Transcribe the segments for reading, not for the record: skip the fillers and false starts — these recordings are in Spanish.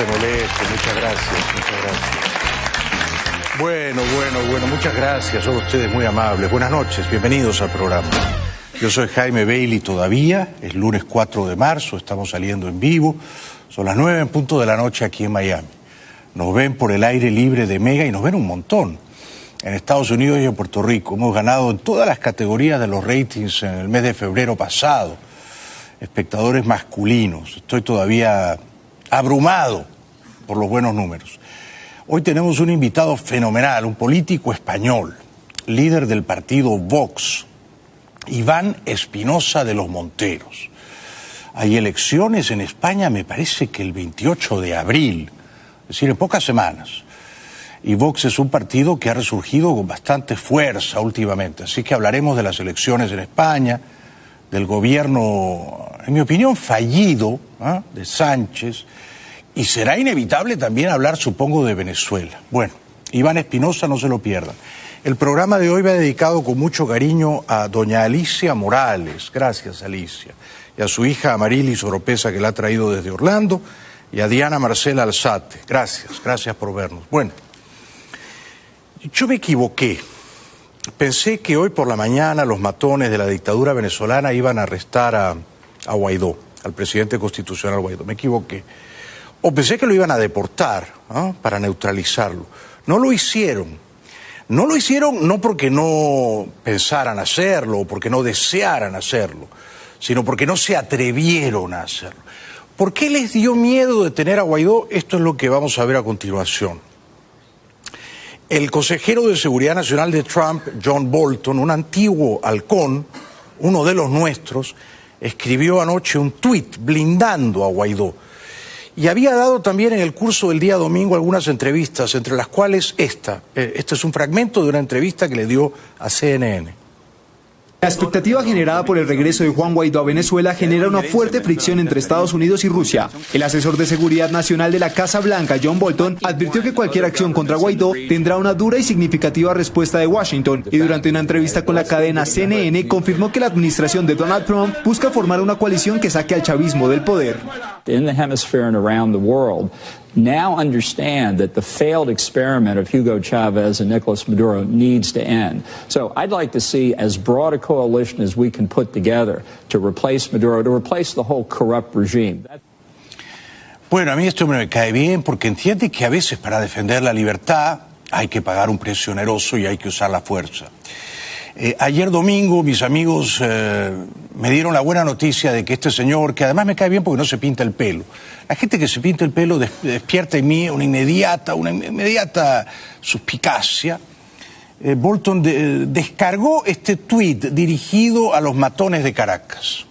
se moleste, muchas gracias, muchas gracias. Bueno, muchas gracias, son ustedes muy amables. Buenas noches, bienvenidos al programa. Yo soy Jaime Bailey todavía, es lunes 4 de marzo, estamos saliendo en vivo, son las 9 en punto de la noche aquí en Miami. Nos ven por el aire libre de Mega y nos ven un montón. En Estados Unidos y en Puerto Rico hemos ganado en todas las categorías de los ratings en el mes de febrero pasado. Espectadores masculinos, estoy todavía abrumado por los buenos números. Hoy tenemos un invitado fenomenal, un político español, líder del partido Vox, Iván Espinosa de los Monteros. Hay elecciones en España, me parece que el 28 de abril, es decir, en pocas semanas. Y Vox es un partido que ha resurgido con bastante fuerza últimamente, así que hablaremos de las elecciones en España, del gobierno, en mi opinión, fallido, de Sánchez, y será inevitable también hablar, supongo, de Venezuela. Bueno, Iván Espinosa, no se lo pierdan. El programa de hoy va dedicado con mucho cariño a doña Alicia Morales, gracias Alicia, y a su hija Amarilis Oropesa, que la ha traído desde Orlando, y a Diana Marcela Alzate. Gracias por vernos. Bueno, yo me equivoqué. Pensé que hoy por la mañana los matones de la dictadura venezolana iban a arrestar a Guaidó, al presidente constitucional Guaidó. Me equivoqué. O pensé que lo iban a deportar, para neutralizarlo. No lo hicieron. No lo hicieron no porque no pensaran hacerlo o porque no desearan hacerlo, sino porque no se atrevieron a hacerlo. ¿Por qué les dio miedo detener a Guaidó? Esto es lo que vamos a ver a continuación. El consejero de Seguridad Nacional de Trump, John Bolton, un antiguo halcón, uno de los nuestros, escribió anoche un tuit blindando a Guaidó. Y había dado también en el curso del día domingo algunas entrevistas, entre las cuales este es un fragmento de una entrevista que le dio a CNN. La expectativa generada por el regreso de Juan Guaidó a Venezuela genera una fuerte fricción entre Estados Unidos y Rusia. El asesor de Seguridad Nacional de la Casa Blanca, John Bolton, advirtió que cualquier acción contra Guaidó tendrá una dura y significativa respuesta de Washington, y durante una entrevista con la cadena CNN confirmó que la administración de Donald Trump busca formar una coalición que saque al chavismo del poder. In the hemisphere and around the world, now understand that the failed experiment of Hugo Chavez and Nicolas Maduro needs to end. So I'd like to see as broad a coalition as we can put together to replace Maduro, to replace the whole corrupt regime. Bueno, a mí este hombre me cae bien porque entiende que a veces para defender la libertad hay que pagar un precio oneroso y hay que usar la fuerza. Ayer domingo mis amigos me dieron la buena noticia de que este señor, que además me cae bien porque no se pinta el pelo, la gente que se pinta el pelo despierta en mí una inmediata suspicacia. Bolton descargó este tuit dirigido a los matones de Caracas.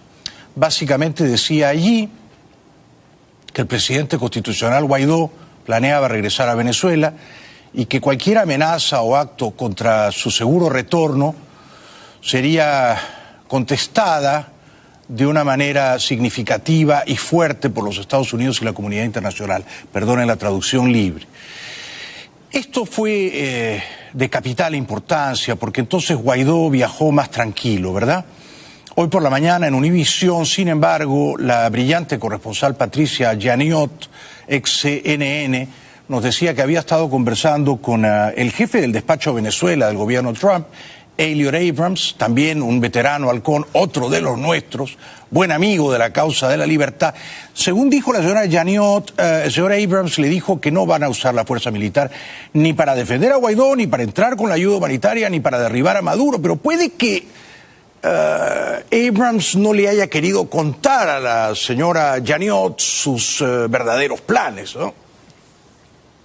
Básicamente decía allí que el presidente constitucional Guaidó planeaba regresar a Venezuela y que cualquier amenaza o acto contra su seguro retorno sería contestada de una manera significativa y fuerte por los Estados Unidos y la comunidad internacional. Perdonen la traducción libre. Esto fue de capital importancia porque entonces Guaidó viajó más tranquilo, ¿verdad? Hoy por la mañana en Univisión, sin embargo, la brillante corresponsal Patricia Yaniot, ex CNN, nos decía que había estado conversando con el jefe del despacho Venezuela del gobierno Trump, Elliot Abrams, también un veterano halcón, otro de los nuestros, buen amigo de la causa de la libertad. Según dijo la señora Yaniot, el señor Abrams le dijo que no van a usar la fuerza militar ni para defender a Guaidó, ni para entrar con la ayuda humanitaria, ni para derribar a Maduro, pero puede que Abrams no le haya querido contar a la señora Yaniot sus verdaderos planes, ¿no?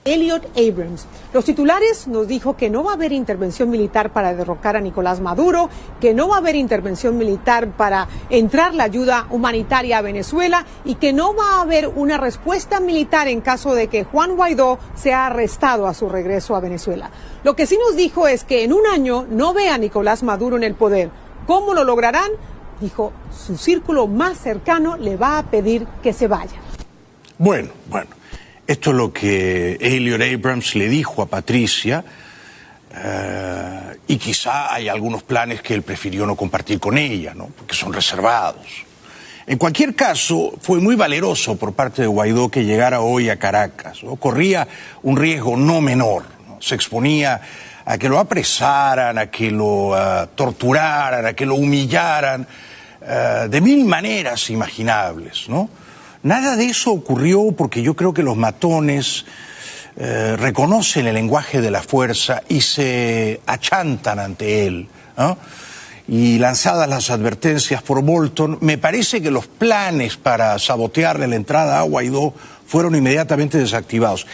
Elliot Abrams. Los titulares nos dijo que no va a haber intervención militar para derrocar a Nicolás Maduro, que no va a haber intervención militar para entrar la ayuda humanitaria a Venezuela y que no va a haber una respuesta militar en caso de que Juan Guaidó sea arrestado a su regreso a Venezuela. Lo que sí nos dijo es que en un año no ve a Nicolás Maduro en el poder. ¿Cómo lo lograrán? Dijo, su círculo más cercano le va a pedir que se vaya. Bueno. Esto es lo que Elliot Abrams le dijo a Patricia, y quizá hay algunos planes que él prefirió no compartir con ella, ¿no? Porque son reservados. En cualquier caso, fue muy valeroso por parte de Guaidó que llegara hoy a Caracas, ¿no? Corría un riesgo no menor, ¿no? Se exponía a que lo apresaran, a que lo torturaran, a que lo humillaran, de mil maneras imaginables, ¿no? Nada de eso ocurrió porque yo creo que los matones reconocen el lenguaje de la fuerza y se achantan ante él, ¿no? Y lanzadas las advertencias por Bolton, me parece que los planes para sabotearle la entrada a Guaidó fueron inmediatamente desactivados.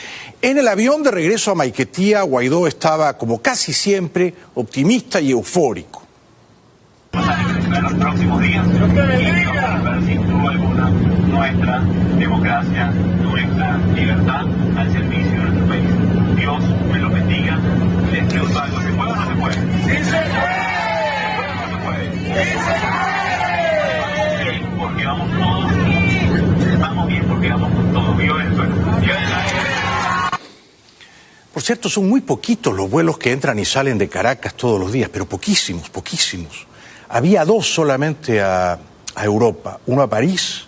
En el avión de regreso a Maiquetía, Guaidó estaba, como casi siempre, optimista y eufórico. En los próximos días, y vamos a ver sin duda alguna nuestra democracia, nuestra libertad al servicio de nuestro país. Dios me lo bendiga. Les pregunto algo, ¿se puede o no se puede? ¡Sí se puede! Bien, porque vamos todos, vamos bien porque vamos con todo. Por cierto, son muy poquitos los vuelos que entran y salen de Caracas todos los días, pero poquísimos, poquísimos. Había dos solamente a Europa, uno a París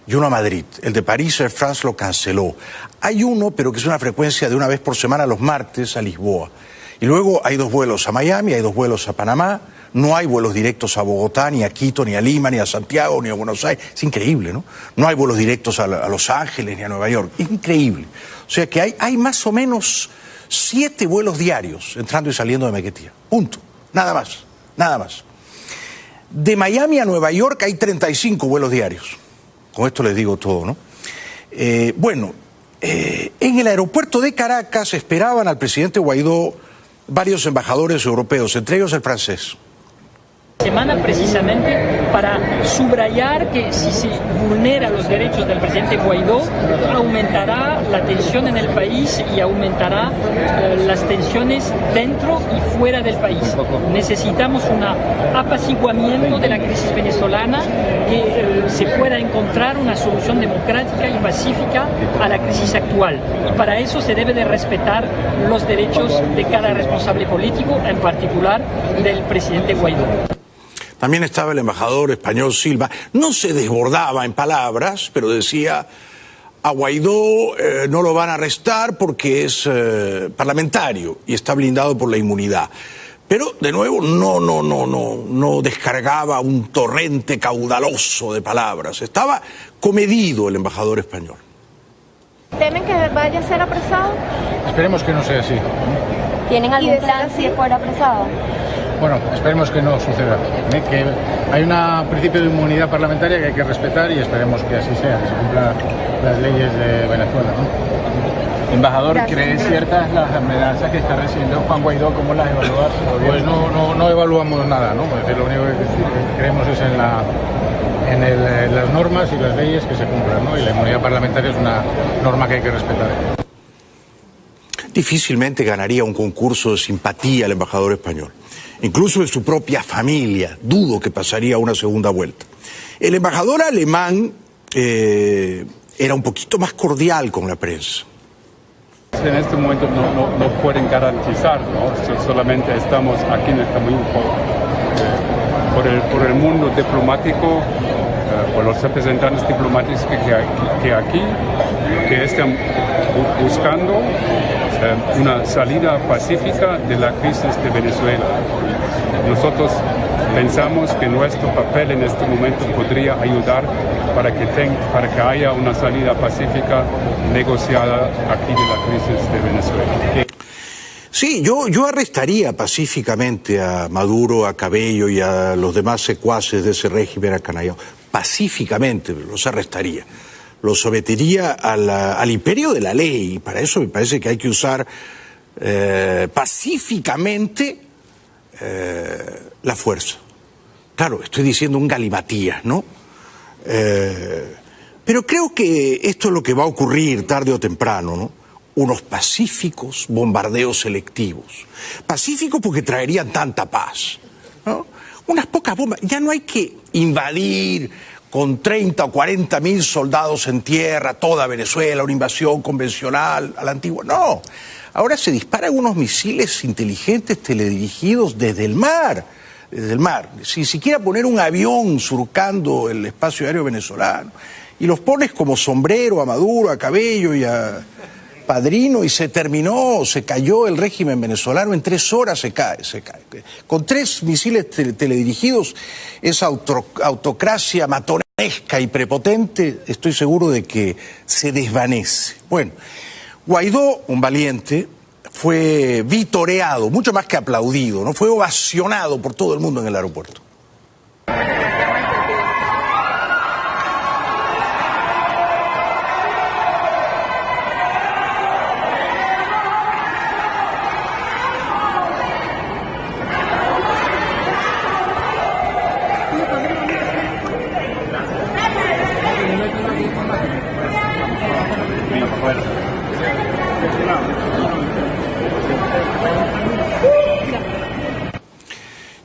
y uno a Madrid. El de París, Air France lo canceló. Hay uno, pero que es una frecuencia de una vez por semana los martes a Lisboa. Y luego hay dos vuelos a Miami, hay dos vuelos a Panamá. No hay vuelos directos a Bogotá, ni a Quito, ni a Lima, ni a Santiago, ni a Buenos Aires. Es increíble, ¿no? No hay vuelos directos a Los Ángeles, ni a Nueva York. Es increíble. O sea que hay más o menos 7 vuelos diarios entrando y saliendo de Maiquetía. Punto. Nada más. Nada más. De Miami a Nueva York hay 35 vuelos diarios. Con esto les digo todo, ¿no? En el aeropuerto de Caracas esperaban al presidente Guaidó varios embajadores europeos, entre ellos el francés. Semana precisamente para subrayar que si se vulnera los derechos del presidente Guaidó, aumentará la tensión en el país y aumentará las tensiones dentro y fuera del país. Necesitamos un apaciguamiento de la crisis venezolana, que se pueda encontrar una solución democrática y pacífica a la crisis actual. Y para eso se debe de respetar los derechos de cada responsable político, en particular del presidente Guaidó. También estaba el embajador español Silva. No se desbordaba en palabras, pero decía, a Guaidó no lo van a arrestar porque es parlamentario y está blindado por la inmunidad. Pero, de nuevo, no descargaba un torrente caudaloso de palabras. Estaba comedido el embajador español. ¿Temen que vaya a ser apresado? Esperemos que no sea así. ¿Tienen algún plan si fuera apresado? Bueno, esperemos que no suceda. Que hay un principio de inmunidad parlamentaria que hay que respetar y esperemos que así sea, que se cumplan las leyes de Venezuela, ¿no? Embajador, ¿cree ciertas las amenazas que está recibiendo Juan Guaidó? ¿Cómo las evalúa? Pues no evaluamos nada, ¿no? Porque lo único que creemos es en las normas y las leyes que se cumplan, ¿no? Y la inmunidad parlamentaria es una norma que hay que respetar. Difícilmente ganaría un concurso de simpatía el embajador español. Incluso en su propia familia, dudo que pasaría una segunda vuelta. El embajador alemán era un poquito más cordial con la prensa. En este momento no pueden garantizar, ¿no? Solamente estamos aquí en este momento por el mundo diplomático, por los representantes diplomáticos que están buscando una salida pacífica de la crisis de Venezuela. Nosotros pensamos que nuestro papel en este momento podría ayudar para que haya una salida pacífica negociada aquí de la crisis de Venezuela. Sí, yo arrestaría pacíficamente a Maduro, a Cabello y a los demás secuaces de ese régimen acanallado. Pacíficamente los arrestaría. Los sometería al imperio de la ley. Y para eso me parece que hay que usar pacíficamente la fuerza. Claro, estoy diciendo un galimatías, ¿no? Pero creo que esto es lo que va a ocurrir tarde o temprano, ¿no? Unos pacíficos bombardeos selectivos. Pacíficos porque traerían tanta paz, ¿no? Unas pocas bombas. Ya no hay que invadir con 30 o 40 mil soldados en tierra toda Venezuela, una invasión convencional a la antigua. No. Ahora se disparan unos misiles inteligentes teledirigidos desde el mar, desde el mar. Si siquiera poner un avión surcando el espacio aéreo venezolano y los pones como sombrero a Maduro, a Cabello y a Padrino y se terminó, se cayó el régimen venezolano, en 3 horas se cae. Con 3 misiles teledirigidos, esa autocracia matonesca y prepotente, estoy seguro de que se desvanece. Bueno, Guaidó, un valiente, fue vitoreado, mucho más que aplaudido, ¿no? Fue ovacionado por todo el mundo en el aeropuerto.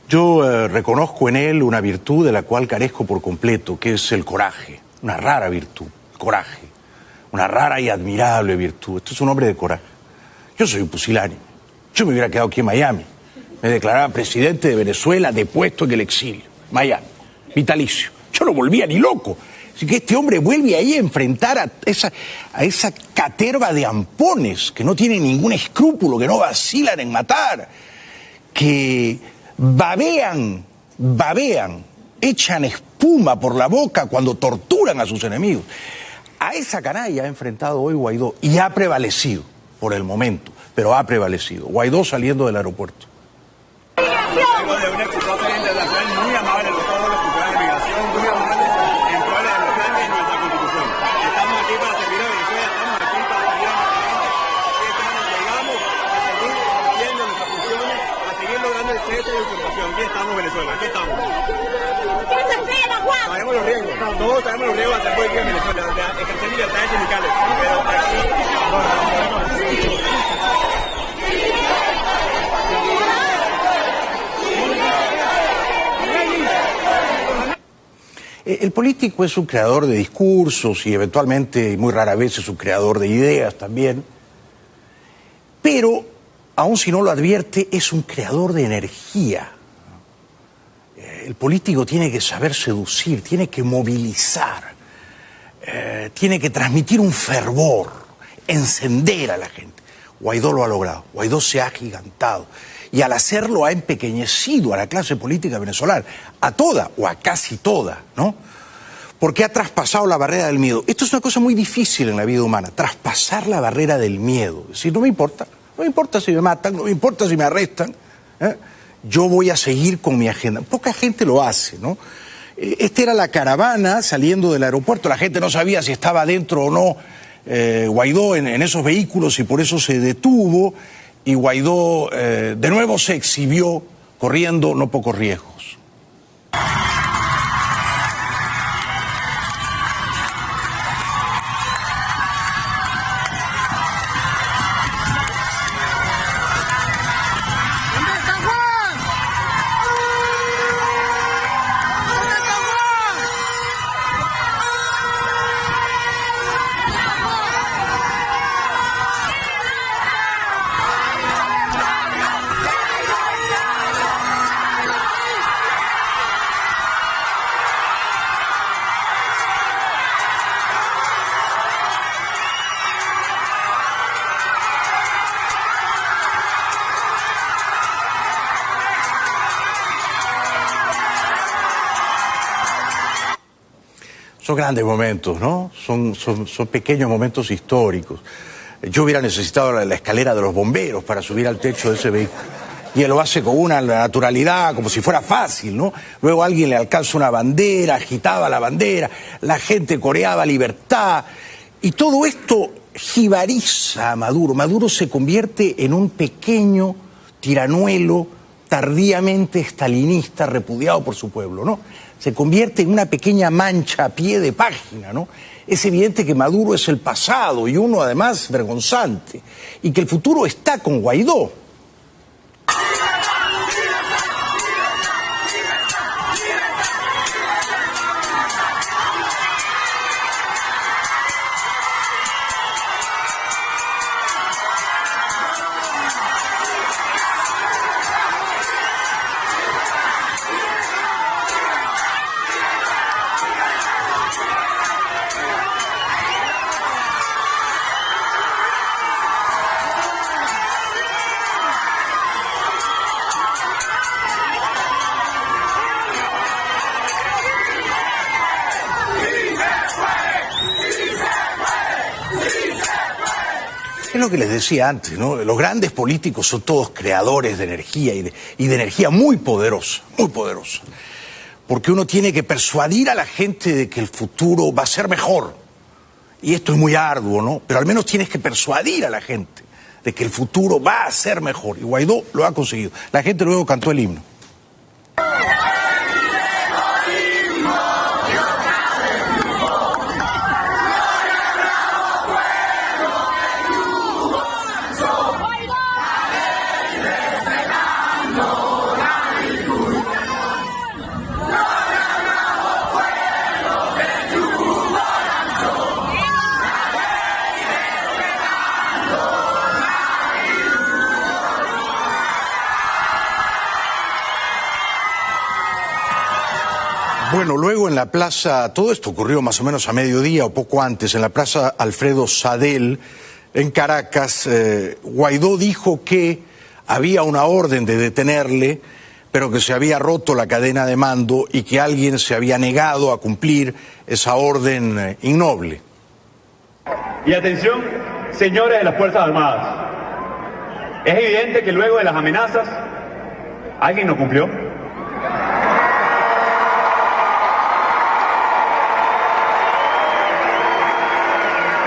Yo reconozco en él una virtud de la cual carezco por completo, que es el coraje, una rara virtud, el coraje, una rara y admirable virtud. Esto es un hombre de coraje. Yo soy un pusilánime, yo me hubiera quedado aquí en Miami, me declaraba presidente de Venezuela depuesto en el exilio, Miami, vitalicio. Yo no volvía ni loco. Así que este hombre vuelve ahí a enfrentar a esa caterva de ampones que no tienen ningún escrúpulo, que no vacilan en matar, que babean, echan espuma por la boca cuando torturan a sus enemigos. A esa canalla ha enfrentado hoy Guaidó y ha prevalecido por el momento, pero ha prevalecido. Guaidó saliendo del aeropuerto. Luego de una exitosa internacional muy amable con todos los funcionarios de migración, muy amables en pro de la democracia y nuestra constitución. Estamos aquí para servir a Venezuela, estamos aquí para servir a nuestra gente. Llegamos a seguir haciendo nuestras funciones, a seguir logrando el cese de usurpación. Aquí estamos Venezuela, aquí estamos. Sabemos los riesgos, todos sabemos los riesgos de hacer política en Venezuela, de ejercer libertades sindicales. Pero el político es un creador de discursos y eventualmente, y muy rara vez, es un creador de ideas también, pero, aun si no lo advierte, es un creador de energía. El político tiene que saber seducir, tiene que movilizar, tiene que transmitir un fervor, encender a la gente. Guaidó lo ha logrado, Guaidó se ha agigantado y al hacerlo ha empequeñecido a la clase política venezolana, a toda o a casi toda, ¿no? Porque ha traspasado la barrera del miedo. Esto es una cosa muy difícil en la vida humana, traspasar la barrera del miedo. Es decir, no me importa si me matan, no me importa si me arrestan, yo voy a seguir con mi agenda. Poca gente lo hace, ¿no? Esta era la caravana saliendo del aeropuerto, la gente no sabía si estaba dentro o no Guaidó en esos vehículos y por eso se detuvo y Guaidó de nuevo se exhibió corriendo no pocos riesgos. Son grandes momentos, ¿no? Son pequeños momentos históricos. Yo hubiera necesitado la escalera de los bomberos para subir al techo de ese vehículo. Y él lo hace con una naturalidad, como si fuera fácil, ¿no? Luego alguien le alcanza una bandera, agitaba la bandera, la gente coreaba libertad. Y todo esto jibariza a Maduro. Maduro se convierte en un pequeño tiranuelo tardíamente estalinista, repudiado por su pueblo, ¿no? Se convierte en una pequeña mancha a pie de página, ¿no? Es evidente que Maduro es el pasado y uno además vergonzante, y que el futuro está con Guaidó. Es lo que les decía antes, ¿no? Los grandes políticos son todos creadores de energía y de energía muy poderosa, muy poderosa. Porque uno tiene que persuadir a la gente de que el futuro va a ser mejor. Y esto es muy arduo, ¿no? Pero al menos tienes que persuadir a la gente de que el futuro va a ser mejor. Y Guaidó lo ha conseguido. La gente luego cantó el himno. Bueno, luego en la plaza, todo esto ocurrió más o menos a mediodía o poco antes, en la plaza Alfredo Sadel, en Caracas, Guaidó dijo que había una orden de detenerle, pero que se había roto la cadena de mando y que alguien se había negado a cumplir esa orden innoble. Y atención, señores de las Fuerzas Armadas, es evidente que luego de las amenazas, alguien no cumplió.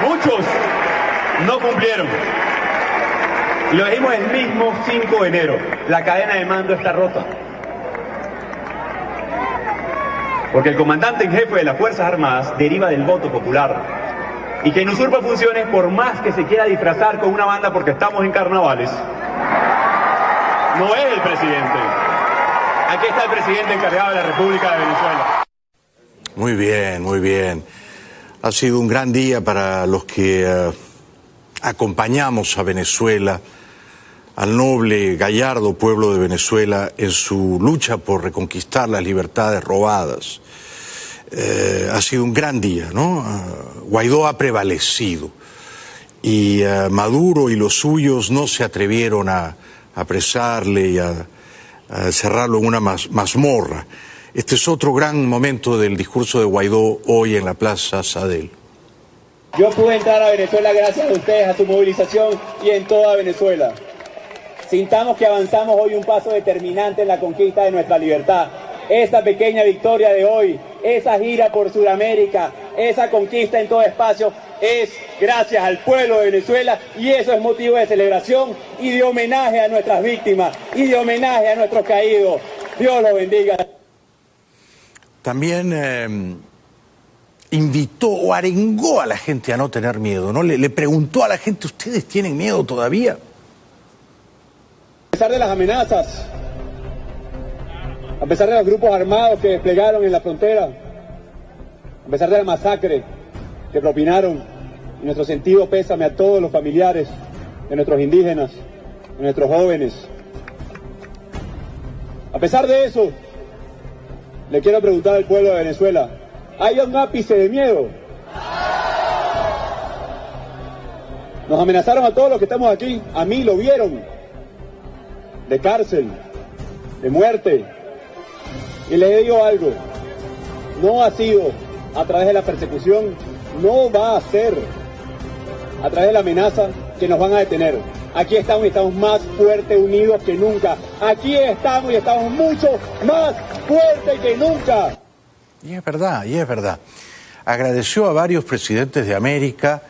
Muchos no cumplieron. Y lo dijimos el mismo 5 de enero. La cadena de mando está rota. Porque el comandante en jefe de las Fuerzas Armadas deriva del voto popular. Y quien usurpa funciones, por más que se quiera disfrazar con una banda porque estamos en carnavales, no es el presidente. Aquí está el presidente encargado de la República de Venezuela. Muy bien, muy bien. Ha sido un gran día para los que acompañamos a Venezuela, al noble, gallardo pueblo de Venezuela en su lucha por reconquistar las libertades robadas. Ha sido un gran día, ¿no? Guaidó ha prevalecido y Maduro y los suyos no se atrevieron a apresarle y a cerrarlo en una mazmorra. Este es otro gran momento del discurso de Guaidó hoy en la Plaza Sadel. Yo pude entrar a Venezuela gracias a ustedes, a su movilización y en toda Venezuela. Sintamos que avanzamos hoy un paso determinante en la conquista de nuestra libertad. Esta pequeña victoria de hoy, esa gira por Sudamérica, esa conquista en todo espacio, es gracias al pueblo de Venezuela y eso es motivo de celebración y de homenaje a nuestras víctimas y de homenaje a nuestros caídos. Dios los bendiga. También invitó o arengó a la gente a no tener miedo, ¿no? Le preguntó a la gente, ¿ustedes tienen miedo todavía? A pesar de las amenazas, a pesar de los grupos armados que desplegaron en la frontera, a pesar de la masacre que propinaron, y nuestro sentido pésame a todos los familiares de nuestros indígenas, de nuestros jóvenes. A pesar de eso, le quiero preguntar al pueblo de Venezuela, ¿hay un ápice de miedo? Nos amenazaron a todos los que estamos aquí, a mí lo vieron, de cárcel, de muerte. Y les digo algo, no ha sido a través de la persecución, no va a ser a través de la amenaza que nos van a detener. Aquí estamos y estamos más fuertes, unidos que nunca. Aquí estamos y estamos mucho más fuertes que nunca. Y es verdad, y es verdad. Agradeció a varios presidentes de América.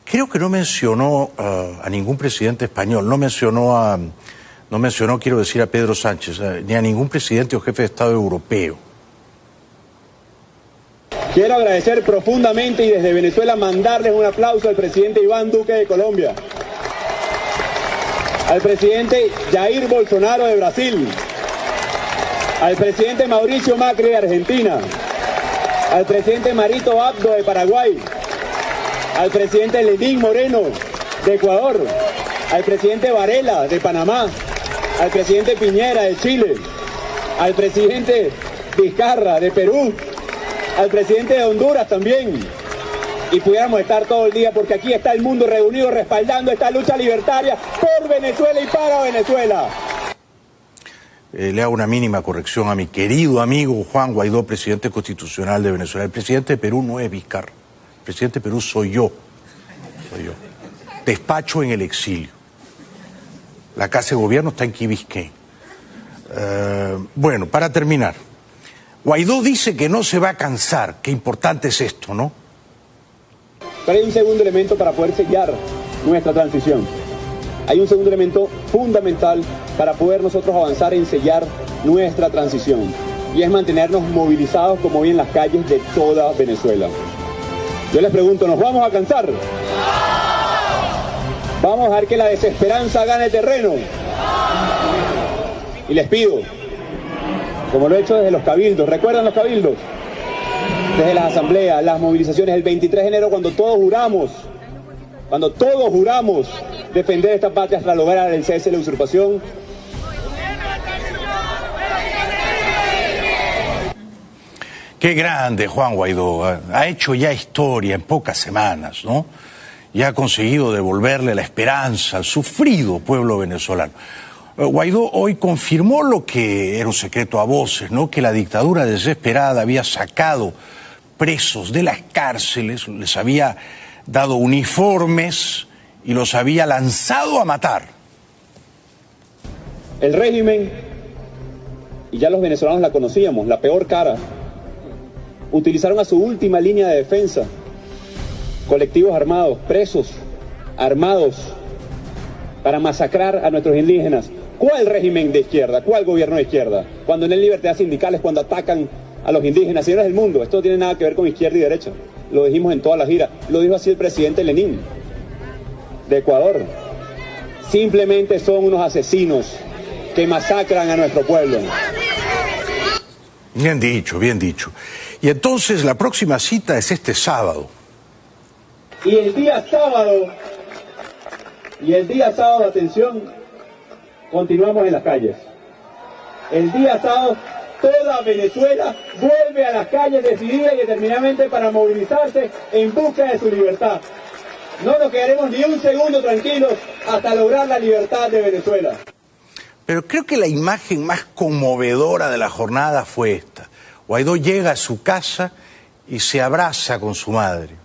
Creo que no mencionó a ningún presidente español, no mencionó, quiero decir, a Pedro Sánchez, ni a ningún presidente o jefe de Estado europeo. Quiero agradecer profundamente y desde Venezuela mandarles un aplauso al presidente Iván Duque de Colombia, al presidente Jair Bolsonaro de Brasil, al presidente Mauricio Macri de Argentina, al presidente Marito Abdo de Paraguay, al presidente Lenín Moreno de Ecuador, al presidente Varela de Panamá, al presidente Piñera de Chile, al presidente Vizcarra de Perú, al presidente de Honduras también. Y pudiéramos estar todo el día porque aquí está el mundo reunido respaldando esta lucha libertaria por Venezuela y para Venezuela. Le hago una mínima corrección a mi querido amigo Juan Guaidó, presidente constitucional de Venezuela. El presidente de Perú no es Vizcarra. El presidente de Perú soy yo. despacho en el exilio. La casa de gobierno está en Key Biscayne. Bueno, para terminar, Guaidó dice que no se va a cansar. Qué importante es esto, ¿no? Pero hay un segundo elemento para poder sellar nuestra transición. Hay un segundo elemento fundamental para poder nosotros avanzar en sellar nuestra transición. Y es mantenernos movilizados como hoy en las calles de toda Venezuela. Yo les pregunto, ¿nos vamos a cansar? ¿Vamos a dejar que la desesperanza gane terreno? Y les pido, como lo he hecho desde los cabildos, ¿recuerdan los cabildos? Desde las asambleas, las movilizaciones, el 23 de enero, cuando todos juramos defender esta patria hasta lograr el cese de la usurpación. Qué grande Juan Guaidó, ha hecho ya historia en pocas semanas, ¿no? Y ha conseguido devolverle la esperanza al sufrido pueblo venezolano. Guaidó hoy confirmó lo que era un secreto a voces, ¿no? Que la dictadura desesperada había sacado presos de las cárceles, les había dado uniformes y los había lanzado a matar. El régimen, y ya los venezolanos la conocíamos, la peor cara, utilizaron a su última línea de defensa colectivos armados, presos, armados, para masacrar a nuestros indígenas. ¿Cuál régimen de izquierda? ¿Cuál gobierno de izquierda? Cuando no hay libertad sindical, cuando atacan a los indígenas. Señores del mundo, esto no tiene nada que ver con izquierda y derecha. Lo dijimos en toda la gira. Lo dijo así el presidente Lenin de Ecuador. Simplemente son unos asesinos que masacran a nuestro pueblo. Bien dicho, bien dicho. Y entonces la próxima cita es este sábado. Y el día sábado, atención, continuamos en las calles. El día sábado, toda Venezuela vuelve a las calles decidida y determinadamente para movilizarse en busca de su libertad. No nos quedaremos ni un segundo tranquilos hasta lograr la libertad de Venezuela. Pero creo que la imagen más conmovedora de la jornada fue esta. Guaidó llega a su casa y se abraza con su madre.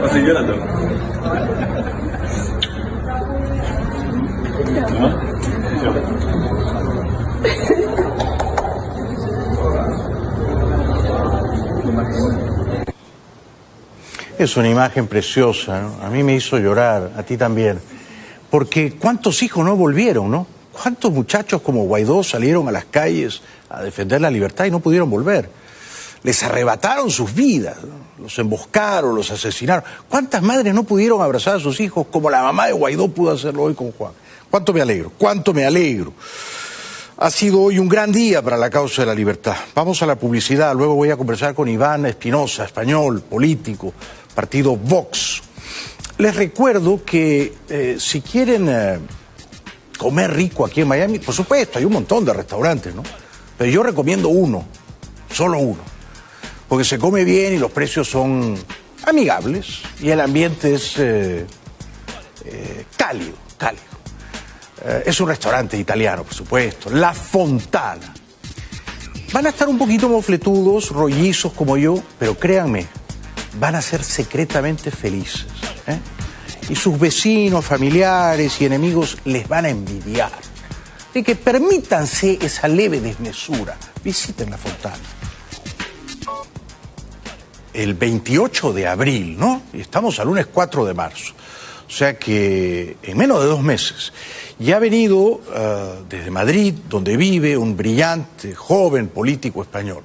¿Así llorando? Es una imagen preciosa, ¿no? A mí me hizo llorar, a ti también. Porque ¿cuántos hijos no volvieron, no? ¿Cuántos muchachos como Guaidó salieron a las calles a defender la libertad y no pudieron volver? Les arrebataron sus vidas, ¿no? Los emboscaron, los asesinaron. ¿Cuántas madres no pudieron abrazar a sus hijos como la mamá de Guaidó pudo hacerlo hoy con Juan? ¿Cuánto me alegro? ¿Cuánto me alegro? Ha sido hoy un gran día para la causa de la libertad. Vamos a la publicidad, luego voy a conversar con Iván Espinosa, español, político, partido Vox. Les recuerdo que si quieren comer rico aquí en Miami, por supuesto, hay un montón de restaurantes, ¿no? Pero yo recomiendo uno, solo uno, porque se come bien y los precios son amigables y el ambiente es cálido. Es un restaurante italiano, por supuesto, La Fontana. Van a estar un poquito mofletudos, rollizos como yo, pero créanme, van a ser secretamente felices, ¿eh? Y sus vecinos, familiares y enemigos les van a envidiar. Así que permítanse esa leve desmesura. Visiten La Fontana. El 28 de abril, ¿no? Y estamos al lunes 4 de marzo. O sea que en menos de 2 meses. Y ha venido desde Madrid, donde vive un brillante, joven político español,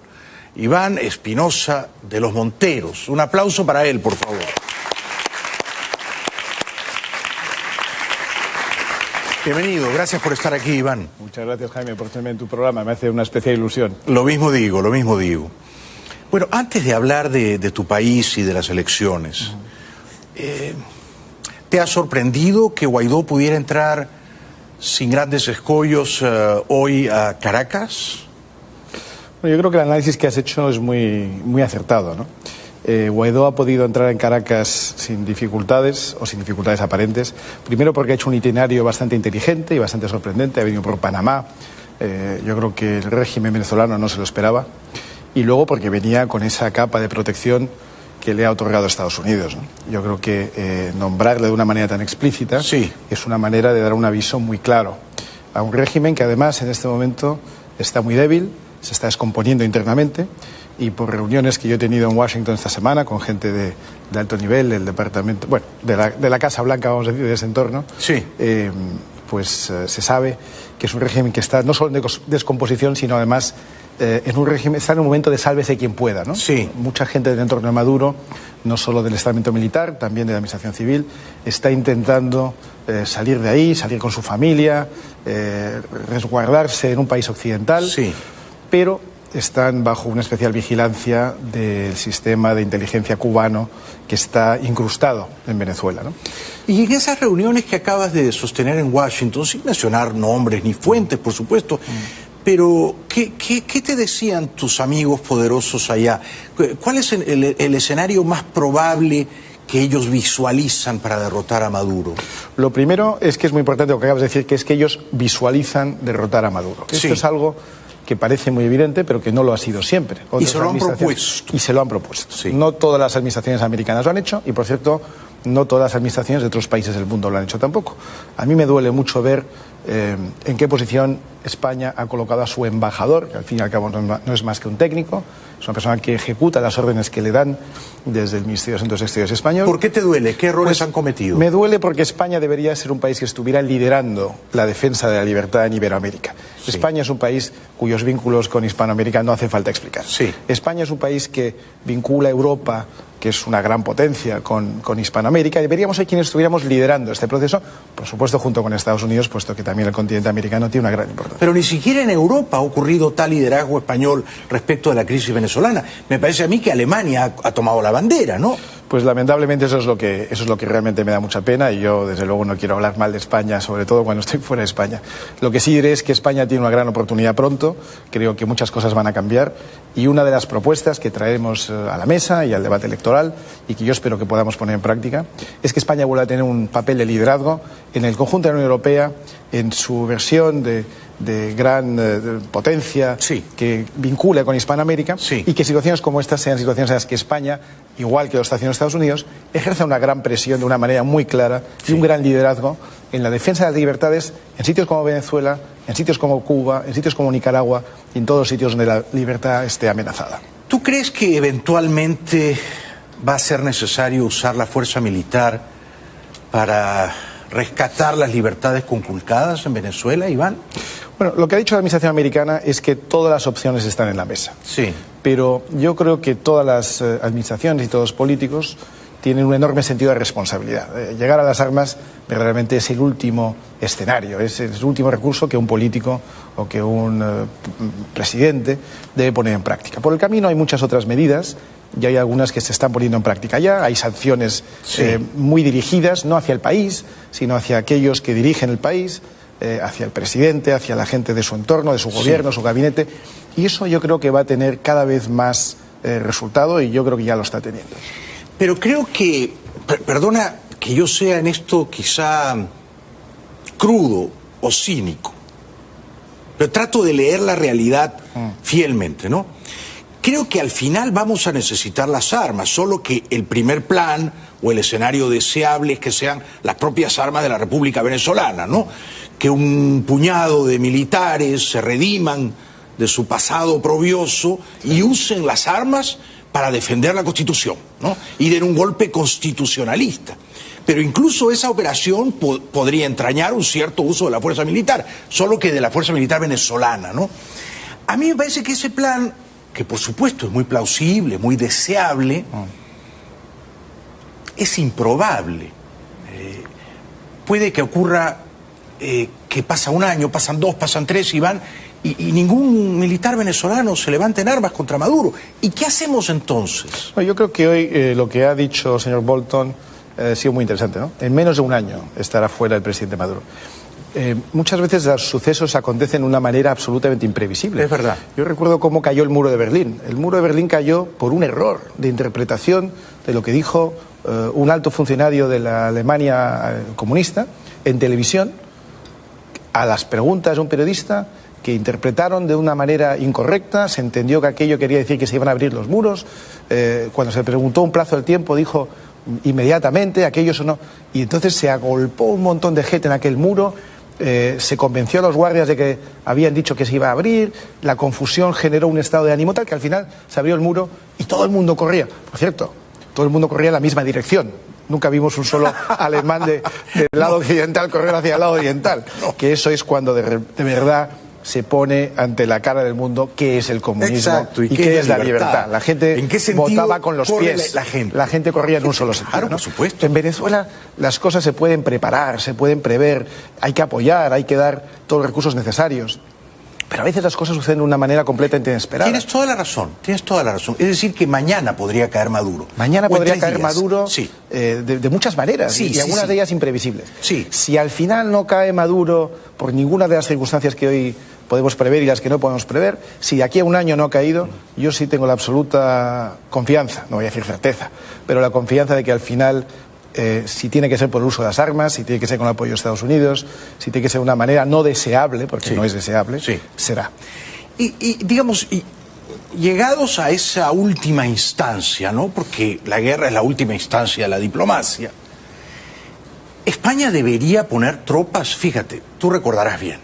Iván Espinosa de los Monteros. Un aplauso para él, por favor. Bienvenido, gracias por estar aquí, Iván. Muchas gracias, Jaime, por tenerme en tu programa. Me hace una especial ilusión. Lo mismo digo. Bueno, antes de hablar de tu país y de las elecciones, ¿te ha sorprendido que Guaidó pudiera entrar sin grandes escollos hoy a Caracas? Bueno, yo creo que el análisis que has hecho es muy acertado, ¿no? Guaidó ha podido entrar en Caracas sin dificultades o sin dificultades aparentes. Primero porque ha hecho un itinerario bastante inteligente y bastante sorprendente. Ha venido por Panamá. Yo creo que el régimen venezolano no se lo esperaba. Y luego porque venía con esa capa de protección que le ha otorgado Estados Unidos, ¿no? Yo creo que nombrarle de una manera tan explícita es una manera de dar un aviso muy claro a un régimen que además en este momento está muy débil, se está descomponiendo internamente, y por reuniones que yo he tenido en Washington esta semana con gente de alto nivel del departamento, bueno, de la Casa Blanca, vamos a decir, de ese entorno, pues se sabe que es un régimen que está no solo en descomposición, sino además en un régimen, está en un momento de sálvese quien pueda, ¿no? Mucha gente del entorno de Maduro, no solo del estamento militar, también de la administración civil, está intentando salir de ahí, salir con su familia, resguardarse en un país occidental, pero están bajo una especial vigilancia del sistema de inteligencia cubano que está incrustado en Venezuela, ¿no? Y en esas reuniones que acabas de sostener en Washington, sin mencionar nombres ni fuentes, por supuesto, pero ¿qué te decían tus amigos poderosos allá? ¿Cuál es el escenario más probable que ellos visualizan para derrotar a Maduro? Lo primero es que es muy importante lo que acabas de decir, que es que ellos visualizan derrotar a Maduro. Esto es algo que parece muy evidente, pero que no lo ha sido siempre. Y se lo han propuesto. Y se lo han propusto. No todas las administraciones americanas lo han hecho, y por cierto, no todas las administraciones de otros países del mundo lo han hecho tampoco. A mí me duele mucho ver en qué posición España ha colocado a su embajador, que al fin y al cabo no es más que un técnico, es una persona que ejecuta las órdenes que le dan desde el Ministerio de Asuntos Exteriores español. ¿Por qué te duele? ¿Qué errores han cometido? Me duele porque España debería ser un país que estuviera liderando la defensa de la libertad en Iberoamérica. España es un país cuyos vínculos con Hispanoamérica no hace falta explicar. España es un país que vincula a Europa, que es una gran potencia, con Hispanoamérica, y deberíamos ser quienes estuviéramos liderando este proceso, por supuesto junto con Estados Unidos, puesto que también el continente americano tiene una gran importancia. Pero ni siquiera en Europa ha ocurrido tal liderazgo español respecto de la crisis venezolana. Me parece a mí que Alemania ha tomado la bandera, ¿no? Pues lamentablemente eso es lo que realmente me da mucha pena, y yo desde luego no quiero hablar mal de España, sobre todo cuando estoy fuera de España. Lo que sí diré es que España tiene una gran oportunidad pronto, creo que muchas cosas van a cambiar, y una de las propuestas que traemos a la mesa y al debate electoral, y que yo espero que podamos poner en práctica, es que España vuelva a tener un papel de liderazgo en el conjunto de la Unión Europea, en su versión de gran potencia que vincula con Hispanoamérica, y que situaciones como estas sean situaciones en las que España, igual que lo está haciendo Estados Unidos, ejerza una gran presión de una manera muy clara y un gran liderazgo en la defensa de las libertades en sitios como Venezuela, en sitios como Cuba, en sitios como Nicaragua y en todos los sitios donde la libertad esté amenazada. ¿Tú crees que eventualmente va a ser necesario usar la fuerza militar para rescatar las libertades conculcadas en Venezuela, Iván? Bueno, lo que ha dicho la administración americana es que todas las opciones están en la mesa. Pero yo creo que todas las administraciones y todos los políticos tienen un enorme sentido de responsabilidad. Llegar a las armas verdaderamente es el último escenario, es el último recurso que un político o que un presidente debe poner en práctica. Por el camino hay muchas otras medidas, y hay algunas que se están poniendo en práctica ya. Hay sanciones muy dirigidas, no hacia el país, sino hacia aquellos que dirigen el país, hacia el presidente, hacia la gente de su entorno, de su gobierno, su gabinete, y eso yo creo que va a tener cada vez más resultado, y yo creo que ya lo está teniendo. Pero creo que, perdona que yo sea en esto quizá crudo o cínico, pero trato de leer la realidad fielmente, ¿no? Creo que al final vamos a necesitar las armas, solo que el primer plan o el escenario deseable es que sean las propias armas de la República Venezolana, ¿no? Que un puñado de militares se rediman de su pasado oprobioso y usen las armas para defender la Constitución, ¿no? Y den un golpe constitucionalista. Pero incluso esa operación podría entrañar un cierto uso de la fuerza militar, solo que de la fuerza militar venezolana, ¿no? A mí me parece que ese plan, que por supuesto es muy plausible, muy deseable, es improbable. Puede que ocurra que pasa un año, pasan dos, pasan tres, y van, y ningún militar venezolano se levanta en armas contra Maduro. ¿Y qué hacemos entonces? Yo creo que hoy lo que ha dicho el señor Bolton ha sido muy interesante, ¿no? En menos de un año estará fuera el presidente Maduro. muchas veces los sucesos acontecen de una manera absolutamente imprevisible. Es verdad. Yo recuerdo cómo cayó el muro de Berlín. El muro de Berlín cayó por un error de interpretación de lo que dijo un alto funcionario de la Alemania comunista en televisión a las preguntas de un periodista, que interpretaron de una manera incorrecta. Se entendió que aquello quería decir que se iban a abrir los muros. Cuando se le preguntó un plazo del tiempo, dijo inmediatamente aquello sonó. Y entonces se agolpó un montón de gente en aquel muro. Se convenció a los guardias de que habían dicho que se iba a abrir. La confusión generó un estado de ánimo tal que al final se abrió el muro y todo el mundo corría. Por cierto, todo el mundo corría en la misma dirección. Nunca vimos un solo alemán del lado occidental correr hacia el lado oriental. Que eso es cuando de verdad se pone ante la cara del mundo qué es el comunismo. Exacto, y qué es la libertad. La gente ¿en qué sentido votaba con los pies. La gente corría en un solo sentido. Claro, ¿no? por supuesto. En Venezuela las cosas se pueden preparar, se pueden prever, hay que apoyar, hay que dar todos los recursos necesarios. Pero a veces las cosas suceden de una manera completamente inesperada. Tienes toda la razón, tienes toda la razón. Es decir, que mañana podría caer Maduro. Mañana podría caer días. Maduro sí. De muchas maneras, sí, y algunas de ellas imprevisibles. Sí. Si al final no cae Maduro por ninguna de las circunstancias que hoy podemos prever y las que no podemos prever, si de aquí a un año no ha caído, yo sí tengo la absoluta confianza, no voy a decir certeza, pero la confianza de que al final, si tiene que ser por el uso de las armas, si tiene que ser con el apoyo de Estados Unidos, si tiene que ser de una manera no deseable, porque no es deseable, será. Y digamos, llegados a esa última instancia, ¿no? Porque la guerra es la última instancia de la diplomacia, España debería poner tropas, fíjate, tú recordarás bien,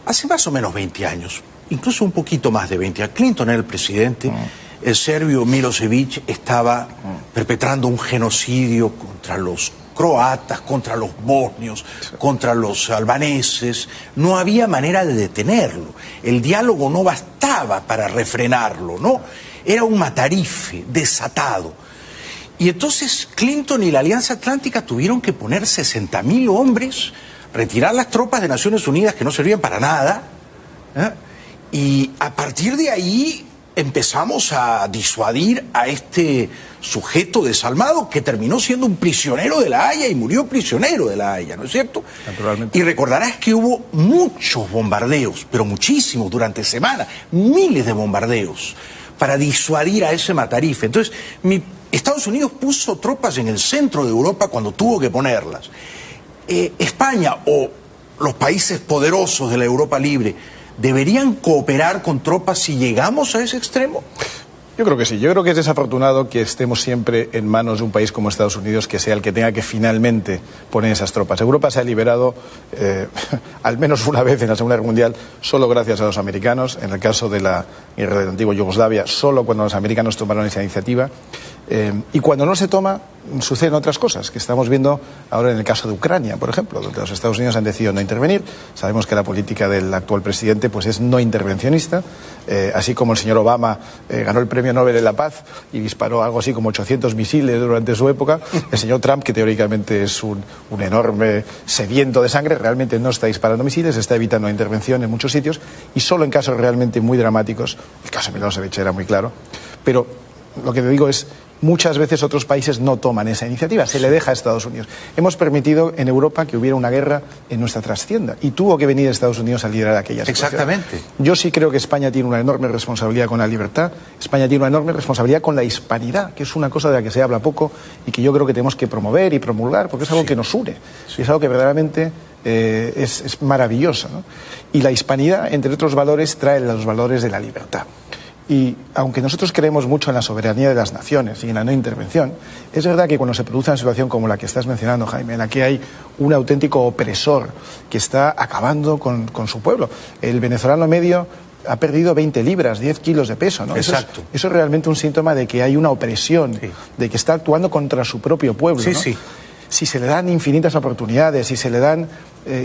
hace más o menos 20 años, incluso un poquito más de 20 años, Clinton era el presidente, el serbio Milosevic estaba perpetrando un genocidio contra los croatas, contra los bosnios, contra los albaneses. No había manera de detenerlo. El diálogo no bastaba para refrenarlo, ¿no? Era un matarife desatado. Y entonces Clinton y la Alianza Atlántica tuvieron que poner 60.000 hombres, retirar las tropas de Naciones Unidas que no servían para nada, y a partir de ahí empezamos a disuadir a este sujeto desalmado que terminó siendo un prisionero de La Haya y murió prisionero de La Haya, ¿no es cierto? Naturalmente. Y recordarás que hubo muchos bombardeos, pero muchísimos durante semanas, miles de bombardeos para disuadir a ese matarife. Entonces, Estados Unidos puso tropas en el centro de Europa cuando tuvo que ponerlas. España o los países poderosos de la Europa libre deberían cooperar con tropas si llegamos a ese extremo. Yo creo que sí. Yo creo que es desafortunado que estemos siempre en manos de un país como Estados Unidos que sea el que tenga que finalmente poner esas tropas. Europa se ha liberado al menos una vez en la Segunda Guerra Mundial solo gracias a los americanos. En el caso de la guerra de la antigua Yugoslavia, solo cuando los americanos tomaron esa iniciativa. Y cuando no se toma, suceden otras cosas que estamos viendo ahora en el caso de Ucrania, por ejemplo, donde los Estados Unidos han decidido no intervenir. Sabemos que la política del actual presidente pues es no intervencionista, así como el señor Obama ganó el Premio Nobel de la Paz y disparó algo así como 800 misiles durante su época. El señor Trump, que teóricamente es un enorme sediento de sangre, realmente no está disparando misiles, está evitando la intervención en muchos sitios y solo en casos realmente muy dramáticos. El caso de Milosevic era muy claro, pero lo que te digo es, muchas veces otros países no toman esa iniciativa, se le deja a Estados Unidos. Hemos permitido en Europa que hubiera una guerra en nuestra trastienda y tuvo que venir Estados Unidos a liderar aquella situación. Exactamente. Yo sí creo que España tiene una enorme responsabilidad con la libertad, España tiene una enorme responsabilidad con la hispanidad, que es una cosa de la que se habla poco y que yo creo que tenemos que promover y promulgar porque es algo que nos une, y es algo que verdaderamente es maravilloso, ¿no? Y la hispanidad, entre otros valores, trae los valores de la libertad. Y aunque nosotros creemos mucho en la soberanía de las naciones y en la no intervención, es verdad que cuando se produce una situación como la que estás mencionando, Jaime, en la que hay un auténtico opresor que está acabando con su pueblo, el venezolano medio ha perdido 20 libras, 10 kilos de peso, ¿no? Exacto. Eso es realmente un síntoma de que hay una opresión, de que está actuando contra su propio pueblo, ¿no? Si se le dan infinitas oportunidades, si se le dan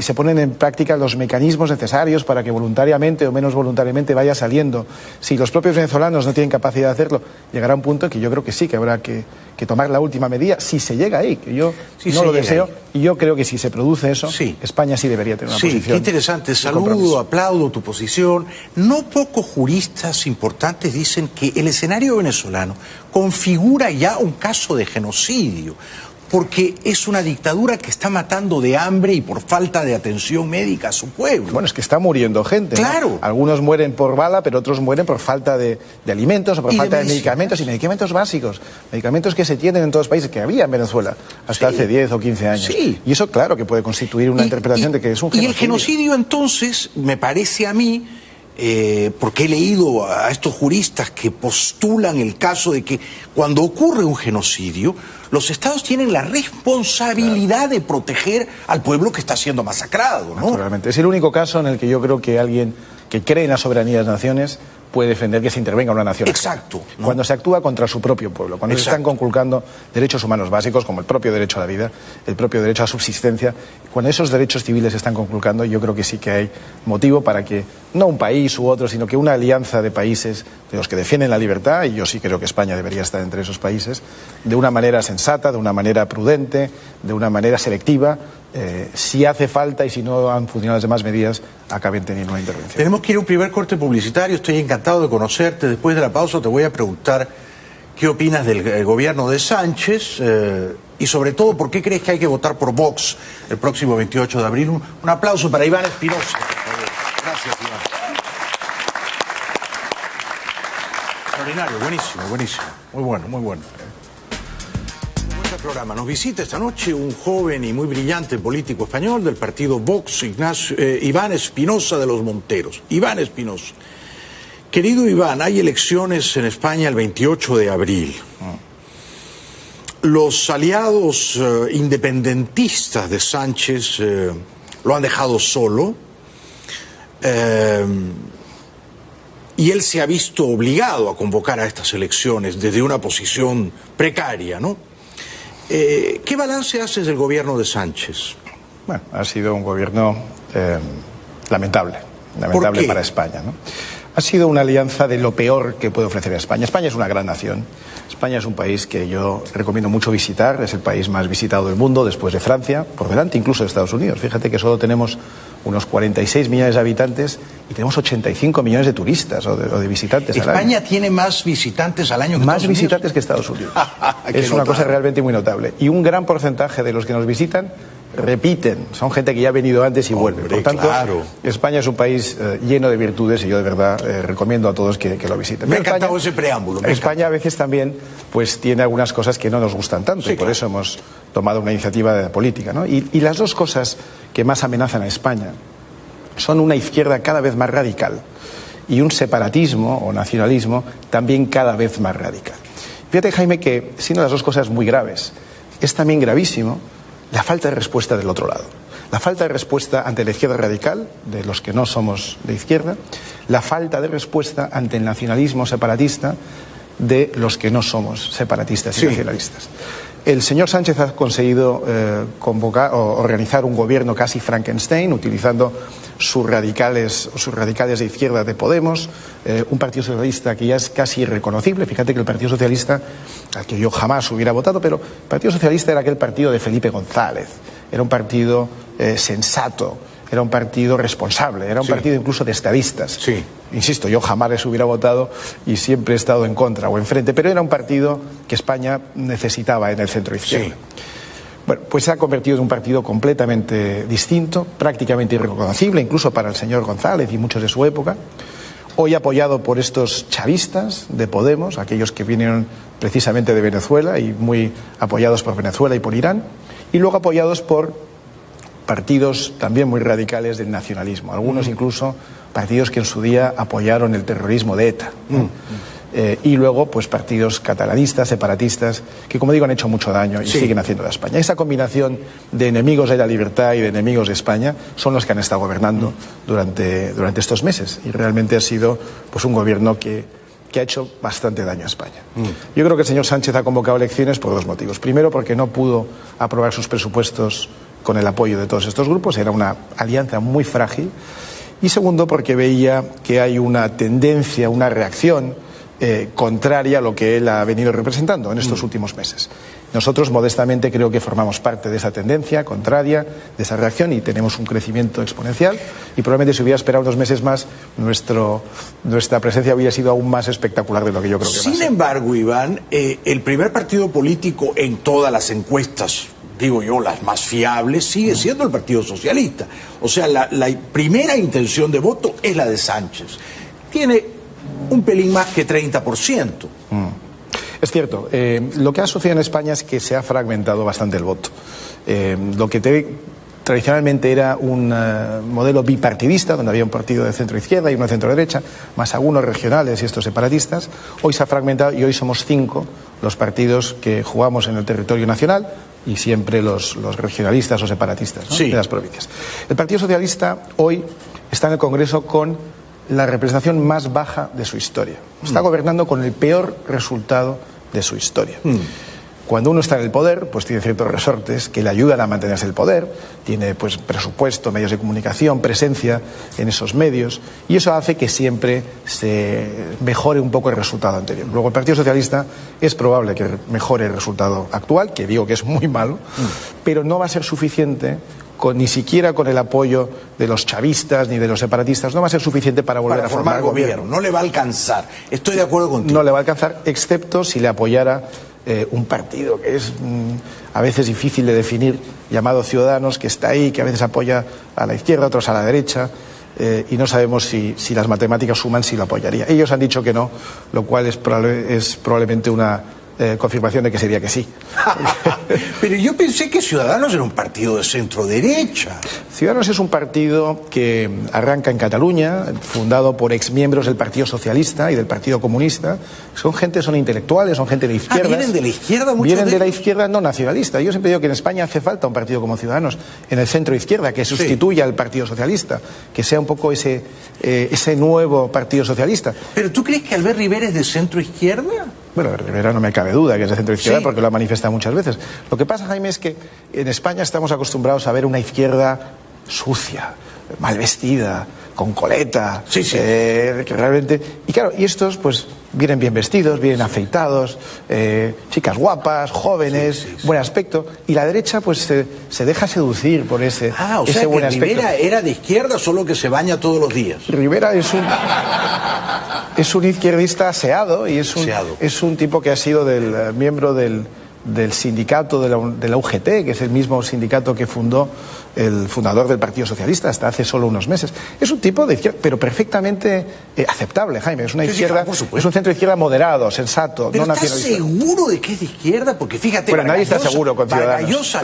se ponen en práctica los mecanismos necesarios para que voluntariamente o menos voluntariamente vaya saliendo, si los propios venezolanos no tienen capacidad de hacerlo, llegará un punto en que yo creo que sí, que habrá que tomar la última medida, si se llega ahí, que yo no lo deseo, y yo creo que si se produce eso, España sí debería tener una posición. Qué interesante, saludo, aplaudo tu posición. No pocos juristas importantes dicen que el escenario venezolano configura ya un caso de genocidio. porque es una dictadura que está matando de hambre y por falta de atención médica a su pueblo. Bueno, es que está muriendo gente, claro, ¿no? Algunos mueren por bala, pero otros mueren por falta de alimentos o por falta de medicamentos, y medicamentos básicos, medicamentos que se tienen en todos los países, que había en Venezuela hasta hace 10 o 15 años. Sí. Y eso, claro, que puede constituir una interpretación de que es un genocidio. Y el genocidio, entonces, me parece a mí, porque he leído a estos juristas que postulan el caso de que cuando ocurre un genocidio, los estados tienen la responsabilidad de proteger al pueblo que está siendo masacrado, ¿no? Naturalmente. Es el único caso en el que yo creo que alguien que cree en la soberanía de las naciones puede defender que se intervenga una nación. Exacto, ¿no? Cuando se actúa contra su propio pueblo, cuando se están conculcando derechos humanos básicos como el propio derecho a la vida, el propio derecho a subsistencia, cuando esos derechos civiles se están conculcando, yo creo que sí que hay motivo para que no un país u otro, sino que una alianza de países de los que defienden la libertad, y yo sí creo que España debería estar entre esos países, de una manera sensata, de una manera prudente, de una manera selectiva, si hace falta y si no han funcionado las demás medidas, acaben teniendo una intervención. Tenemos que ir a un primer corte publicitario. Estoy encantado de conocerte. Después de la pausa te voy a preguntar qué opinas del gobierno de Sánchez y sobre todo por qué crees que hay que votar por Vox el próximo 28 de abril. Un aplauso para Iván Espinosa. Gracias, Iván. Extraordinario, buenísimo, buenísimo. Muy bueno, muy bueno. Programa. Nos visita esta noche un joven y muy brillante político español del partido Vox, Iván Espinosa de los Monteros. Iván Espinosa. Querido Iván, hay elecciones en España el 28 de abril. Los aliados independentistas de Sánchez lo han dejado solo y él se ha visto obligado a convocar a estas elecciones desde una posición precaria, ¿no? ¿Qué balance haces del gobierno de Sánchez? Bueno, ha sido un gobierno lamentable para España, ¿no? Ha sido una alianza de lo peor que puede ofrecer España. España es una gran nación. España es un país que yo recomiendo mucho visitar. Es el país más visitado del mundo después de Francia, por delante incluso de Estados Unidos. Fíjate que solo tenemos unos 46 millones de habitantes y tenemos 85 millones de turistas o de visitantes al año. España tiene más visitantes al año que más visitantes que Estados Unidos. Es una cosa realmente muy notable. Y un gran porcentaje de los que nos visitan repiten, son gente que ya ha venido antes y vuelve. Por tanto, España es un país lleno de virtudes y yo de verdad recomiendo a todos que lo visiten. Me ha encantado ese preámbulo. España a veces también pues tiene algunas cosas que no nos gustan tanto y por eso hemos tomado una iniciativa de política, ¿no? Y las dos cosas que más amenazan a España son una izquierda cada vez más radical y un separatismo o nacionalismo también cada vez más radical. Fíjate, Jaime, que siendo las dos cosas muy graves, es también gravísimo la falta de respuesta del otro lado. La falta de respuesta ante la izquierda radical, de los que no somos de izquierda, la falta de respuesta ante el nacionalismo separatista de los que no somos separatistas y nacionalistas. El señor Sánchez ha conseguido convocar o organizar un gobierno casi Frankenstein, utilizando sus radicales de izquierda de Podemos, un Partido Socialista que ya es casi irreconocible. Fíjate que el Partido Socialista, al que yo jamás hubiera votado, pero el Partido Socialista era aquel partido de Felipe González, era un partido sensato, era un partido responsable, era un partido incluso de estadistas. Insisto, yo jamás les hubiera votado y siempre he estado en contra o enfrente, pero era un partido que España necesitaba en el centro izquierda. Bueno, pues se ha convertido en un partido completamente distinto, prácticamente irreconocible, incluso para el señor González y muchos de su época. Hoy apoyado por estos chavistas de Podemos, aquellos que vinieron precisamente de Venezuela y muy apoyados por Venezuela y por Irán, y luego apoyados por partidos también muy radicales del nacionalismo, algunos incluso partidos que en su día apoyaron el terrorismo de ETA. Y luego pues partidos catalanistas, separatistas, que como digo han hecho mucho daño y siguen haciendo de España. Esa combinación de enemigos de la libertad y de enemigos de España son los que han estado gobernando durante estos meses y realmente ha sido pues un gobierno que ha hecho bastante daño a España. Yo creo que el señor Sánchez ha convocado elecciones por dos motivos. Primero, porque no pudo aprobar sus presupuestos con el apoyo de todos estos grupos, era una alianza muy frágil. Y segundo, porque veía que hay una tendencia, una reacción contraria a lo que él ha venido representando en estos últimos meses. Nosotros, modestamente, creo que formamos parte de esa tendencia contraria, de esa reacción, y tenemos un crecimiento exponencial, y probablemente si hubiera esperado unos meses más, nuestra presencia hubiera sido aún más espectacular de lo que yo creo que va a ser. Sin embargo, Iván, el primer partido político en todas las encuestas, digo yo, las más fiables, sigue siendo el Partido Socialista. O sea, la primera intención de voto es la de Sánchez. Tiene un pelín más que 30%. Es cierto, lo que ha sucedido en España es que se ha fragmentado bastante el voto. Lo que tradicionalmente era un modelo bipartidista, donde había un partido de centro-izquierda y uno de centro-derecha, más algunos regionales y estos separatistas, hoy se ha fragmentado y hoy somos 5 los partidos que jugamos en el territorio nacional y siempre los regionalistas o separatistas, ¿no? Sí. De las provincias. El Partido Socialista hoy está en el Congreso con la representación más baja de su historia. Está gobernando con el peor resultado de su historia. Cuando uno está en el poder, pues tiene ciertos resortes que le ayudan a mantenerse el poder, tiene pues presupuesto, medios de comunicación, presencia en esos medios, y eso hace que siempre se mejore un poco el resultado anterior. Luego el Partido Socialista es probable que mejore el resultado actual, que digo que es muy malo, pero no va a ser suficiente ni siquiera con el apoyo de los chavistas ni de los separatistas, no va a ser suficiente para volver a formar gobierno. No le va a alcanzar. Estoy de acuerdo contigo. No le va a alcanzar, excepto si le apoyara un partido que es a veces difícil de definir, llamado Ciudadanos, que está ahí, que a veces apoya a la izquierda, otros a la derecha, y no sabemos si las matemáticas suman, si lo apoyaría. Ellos han dicho que no, lo cual es probablemente una confirmación de que sería que sí. Pero yo pensé que Ciudadanos era un partido de centro-derecha. Ciudadanos es un partido que arranca en Cataluña, fundado por exmiembros del Partido Socialista y del Partido Comunista. Son intelectuales, son gente de izquierda. ¿Vienen de la izquierda muchos Vienen de la izquierda no nacionalista. Yo siempre digo que en España hace falta un partido como Ciudadanos en el centro-izquierda que sustituya al Partido Socialista, que sea un poco ese nuevo Partido Socialista. ¿Pero tú crees que Albert Rivera es de centro-izquierda? Bueno, Rivera no me cabe duda que es de centro-izquierda, porque lo ha manifestado muchas veces. Lo que pasa, Jaime, es que en España estamos acostumbrados a ver una izquierda sucia, mal vestida, con coleta, que realmente... Y claro, y estos pues vienen bien vestidos, vienen afeitados, chicas guapas, jóvenes, buen aspecto, y la derecha pues se deja seducir por ese buen aspecto. Rivera era de izquierda, solo que se baña todos los días. Rivera es un izquierdista aseado y es un tipo que ha sido miembro del sindicato de la UGT, que es el mismo sindicato que fundó el fundador del Partido Socialista hasta hace solo unos meses. Es un tipo de izquierda, pero perfectamente aceptable, Jaime. Es una izquierda, es un centro izquierda moderado, sensato, ¿pero no estás nacionalista. seguro de que es de izquierda? Porque fíjate, Bueno, nadie está seguro con Ciudadanos.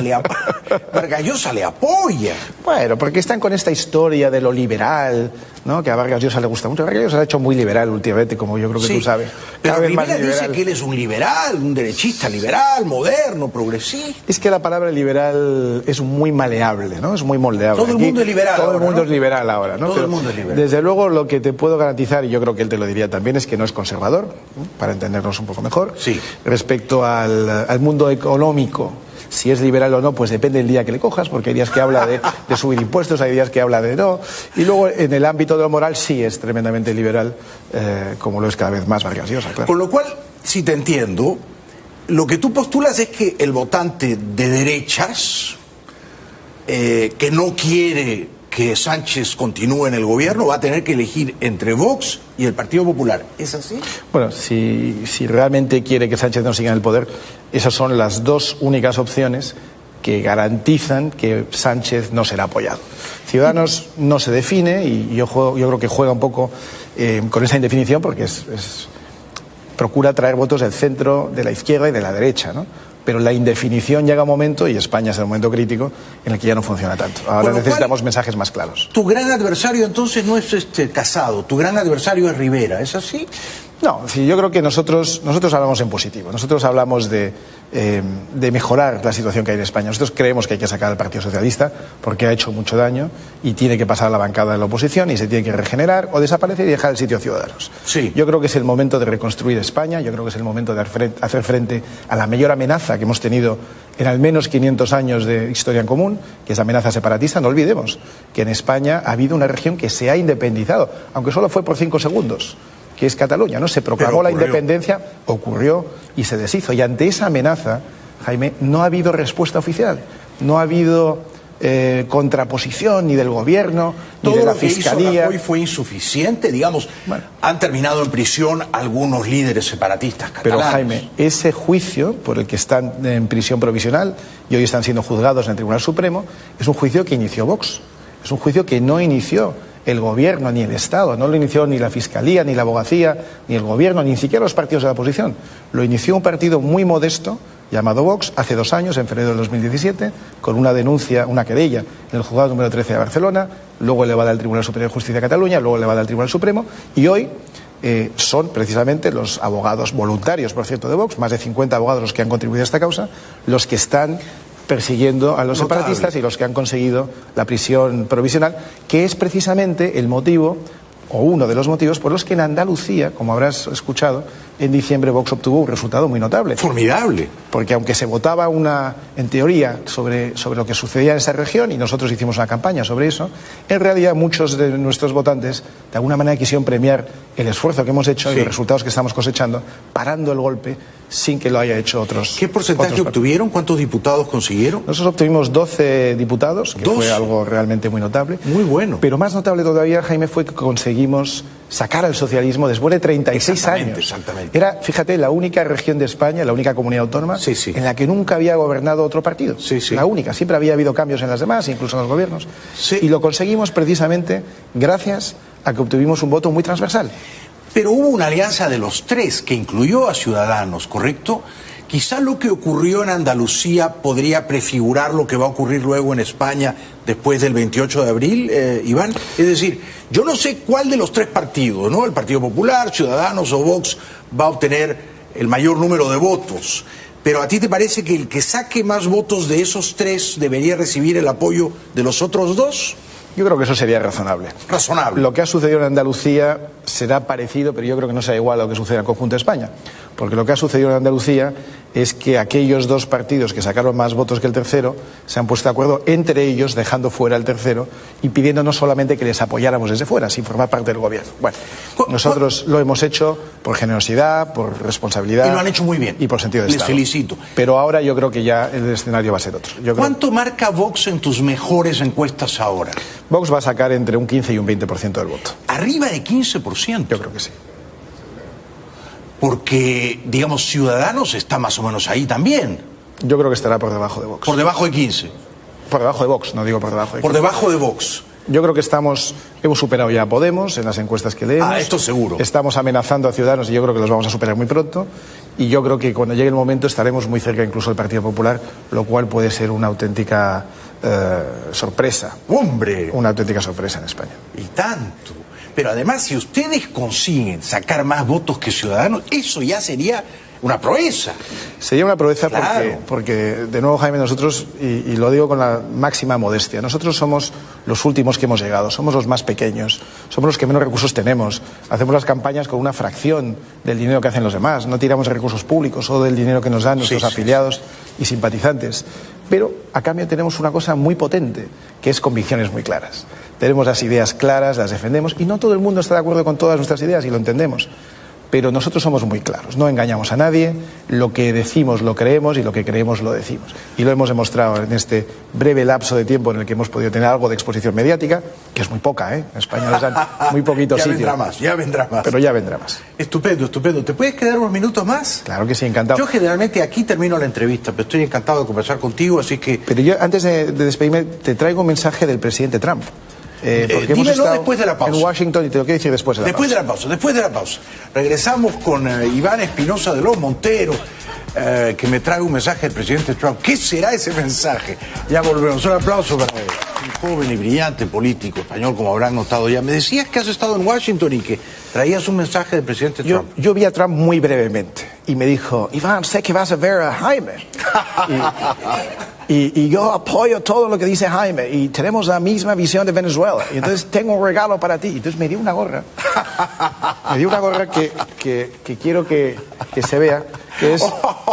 Vargas Llosa le apoya. Bueno, porque están con esta historia de lo liberal, ¿no? Que a Vargas Llosa le gusta mucho. Vargas Llosa se ha hecho muy liberal últimamente, como yo creo que tú sabes. Pero Rivera dice que él es un liberal, un derechista liberal, moderno, progresista. Es que la palabra liberal es muy maleable, ¿no? Es muy moldeable. Todo el mundo es liberal. Todo el mundo es liberal ahora, ¿no? Todo el mundo es liberal. Desde luego, lo que te puedo garantizar, y yo creo que él te lo diría también, es que no es conservador, ¿no? Para entendernos un poco mejor. Sí. Respecto al mundo económico, si es liberal o no, pues depende del día que le cojas, porque hay días que habla de subir impuestos, hay días que habla de no. Y luego, en el ámbito de lo moral, sí es tremendamente liberal, como lo es cada vez más Vargas Llosa, claro. Con lo cual, si te entiendo, lo que tú postulas es que el votante de derechas, que no quiere que Sánchez continúe en el gobierno, va a tener que elegir entre Vox y el Partido Popular. ¿Es así? Bueno, si realmente quiere que Sánchez no siga en el poder, esas son las dos únicas opciones que garantizan que Sánchez no será apoyado. Ciudadanos no se define, y yo creo que juega un poco con esa indefinición, porque procura traer votos del centro, de la izquierda y de la derecha, ¿no? Pero la indefinición llega un momento, y España es el momento crítico, en el que ya no funciona tanto. Ahora necesitamos mensajes más claros. Tu gran adversario entonces no es Casado, tu gran adversario es Rivera, ¿es así? No, sí, yo creo que nosotros hablamos en positivo. Nosotros hablamos de mejorar la situación que hay en España. Nosotros creemos que hay que sacar al Partido Socialista porque ha hecho mucho daño y tiene que pasar a la bancada de la oposición y se tiene que regenerar o desaparecer y dejar el sitio a Ciudadanos. Sí. Yo creo que es el momento de reconstruir España. Yo creo que es el momento de hacer frente a la mayor amenaza que hemos tenido en al menos 500 años de historia en común, que es la amenaza separatista. No olvidemos que en España ha habido una región que se ha independizado, aunque solo fue por 5 segundos. que es Cataluña, ¿no? Se proclamó la independencia, ocurrió y se deshizo. Y ante esa amenaza, Jaime, no ha habido respuesta oficial, no ha habido contraposición ni del gobierno ni de la fiscalía. Todo lo que hizo Rajoy fue insuficiente, digamos. Bueno, han terminado en prisión algunos líderes separatistas catalanes. Pero Jaime, ese juicio por el que están en prisión provisional y hoy están siendo juzgados en el Tribunal Supremo es un juicio que inició Vox, es un juicio que no inició el gobierno ni el Estado, no lo inició ni la fiscalía, ni la abogacía, ni el gobierno, ni siquiera los partidos de la oposición. Lo inició un partido muy modesto llamado Vox, hace 2 años, en febrero del 2017, con una denuncia, una querella en el juzgado número 13 de Barcelona, luego elevada al Tribunal Superior de Justicia de Cataluña, luego elevada al Tribunal Supremo, y hoy son precisamente los abogados voluntarios, por cierto, de Vox, más de 50 abogados los que han contribuido a esta causa, los que están persiguiendo a los separatistas y los que han conseguido la prisión provisional, que es precisamente el motivo, o uno de los motivos, por los que en Andalucía, como habrás escuchado, en diciembre Vox obtuvo un resultado muy notable. Formidable. Porque aunque se votaba en teoría sobre lo que sucedía en esa región, y nosotros hicimos una campaña sobre eso, en realidad muchos de nuestros votantes de alguna manera quisieron premiar el esfuerzo que hemos hecho y los resultados que estamos cosechando, parando el golpe sin que lo haya hecho otros. ¿Qué porcentaje obtuvieron? ¿Cuántos diputados consiguieron? Nosotros obtuvimos 12 diputados, que fue algo realmente muy notable. Muy bueno. Pero más notable todavía, Jaime, fue que conseguimos sacar al socialismo después de 36 años. Exactamente. Era, fíjate, la única región de España, la única comunidad autónoma en la que nunca había gobernado otro partido. La única. Siempre había habido cambios en las demás, incluso en los gobiernos. Y lo conseguimos precisamente gracias a que obtuvimos un voto muy transversal. Pero hubo una alianza de los tres que incluyó a Ciudadanos, ¿correcto? Quizá lo que ocurrió en Andalucía podría prefigurar lo que va a ocurrir luego en España después del 28 de abril, Iván. Es decir, yo no sé cuál de los tres partidos, ¿no? El Partido Popular, Ciudadanos o Vox va a obtener el mayor número de votos. Pero ¿a ti te parece que el que saque más votos de esos tres debería recibir el apoyo de los otros dos? Yo creo que eso sería razonable. Razonable. Lo que ha sucedido en Andalucía será parecido, pero yo creo que no será igual a lo que sucede en el conjunto de España. Porque lo que ha sucedido en Andalucía es que aquellos dos partidos que sacaron más votos que el tercero se han puesto de acuerdo entre ellos, dejando fuera al tercero y pidiendo no solamente que les apoyáramos desde fuera, sino formar parte del gobierno. Bueno, nosotros lo hemos hecho por generosidad, por responsabilidad. Y lo han hecho muy bien. Y por sentido de Estado. Les felicito. Pero ahora yo creo que ya el escenario va a ser otro. ¿Cuánto marca Vox en tus mejores encuestas ahora? Vox va a sacar entre un 15 y un 20% del voto. ¿Arriba de 15%? Yo creo que sí. Porque, digamos, Ciudadanos está más o menos ahí también. Yo creo que estará por debajo de Vox. ¿Por debajo de 15? Por debajo de Vox, no digo por debajo de 15. Por debajo de Vox. Yo creo que hemos superado ya a Podemos en las encuestas que leemos. Esto seguro. Estamos amenazando a Ciudadanos y yo creo que los vamos a superar muy pronto. Y yo creo que cuando llegue el momento estaremos muy cerca incluso del Partido Popular, lo cual puede ser una auténtica sorpresa. ¡Hombre! Una auténtica sorpresa en España. Y tanto. Pero además, si ustedes consiguen sacar más votos que Ciudadanos, eso ya sería una proeza. Sería una proeza porque, de nuevo, Jaime, nosotros, y lo digo con la máxima modestia, nosotros somos los últimos que hemos llegado, somos los más pequeños, somos los que menos recursos tenemos, hacemos las campañas con una fracción del dinero que hacen los demás, no tiramos de recursos públicos o del dinero que nos dan nuestros afiliados y simpatizantes. Pero a cambio tenemos una cosa muy potente, que es convicciones muy claras. Tenemos las ideas claras, las defendemos, y no todo el mundo está de acuerdo con todas nuestras ideas, y lo entendemos. Pero nosotros somos muy claros, no engañamos a nadie, lo que decimos lo creemos y lo que creemos lo decimos. Y lo hemos demostrado en este breve lapso de tiempo en el que hemos podido tener algo de exposición mediática, que es muy poca, ¿eh? En España nos dan muy poquito sitio. Ya vendrá más. Pero ya vendrá más. Estupendo, estupendo. ¿Te puedes quedar unos minutos más? Claro que sí, encantado. Yo generalmente aquí termino la entrevista, pero estoy encantado de conversar contigo, así que... Pero yo, antes de despedirme, te traigo un mensaje del presidente Trump. Porque hemos estado después de la pausa. En Washington, y te lo quiero decir después de la pausa. Después de la pausa. Regresamos con Iván Espinosa de los Monteros, que me trae un mensaje del presidente Trump. ¿Qué será ese mensaje? Ya volvemos. Un aplauso para él. Un joven y brillante político español, como habrán notado ya. Me decías que has estado en Washington y que traías un mensaje del presidente Trump. Yo vi a Trump muy brevemente y me dijo, Iván, sé que vas a ver a Jaime. Y yo apoyo todo lo que dice Jaime y tenemos la misma visión de Venezuela. Y entonces tengo un regalo para ti. Entonces me dio una gorra. Me dio una gorra que quiero que se vea, que es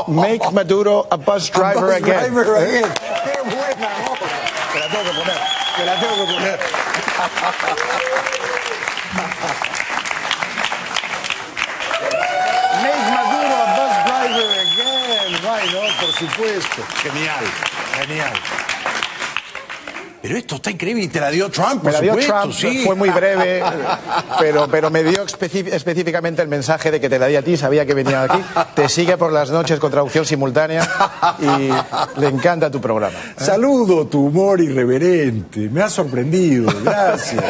Make Maduro a bus driver again. ¡Qué buena! Te la tengo que poner. por supuesto. Genial, genial. Pero esto está increíble y te la dio Trump, por supuesto. Me la dio Trump, sí. Fue muy breve, pero me dio específicamente el mensaje de que te la di a ti, sabía que venía aquí. Te sigue por las noches con traducción simultánea y le encanta tu programa. Saludo tu humor irreverente, me ha sorprendido, gracias.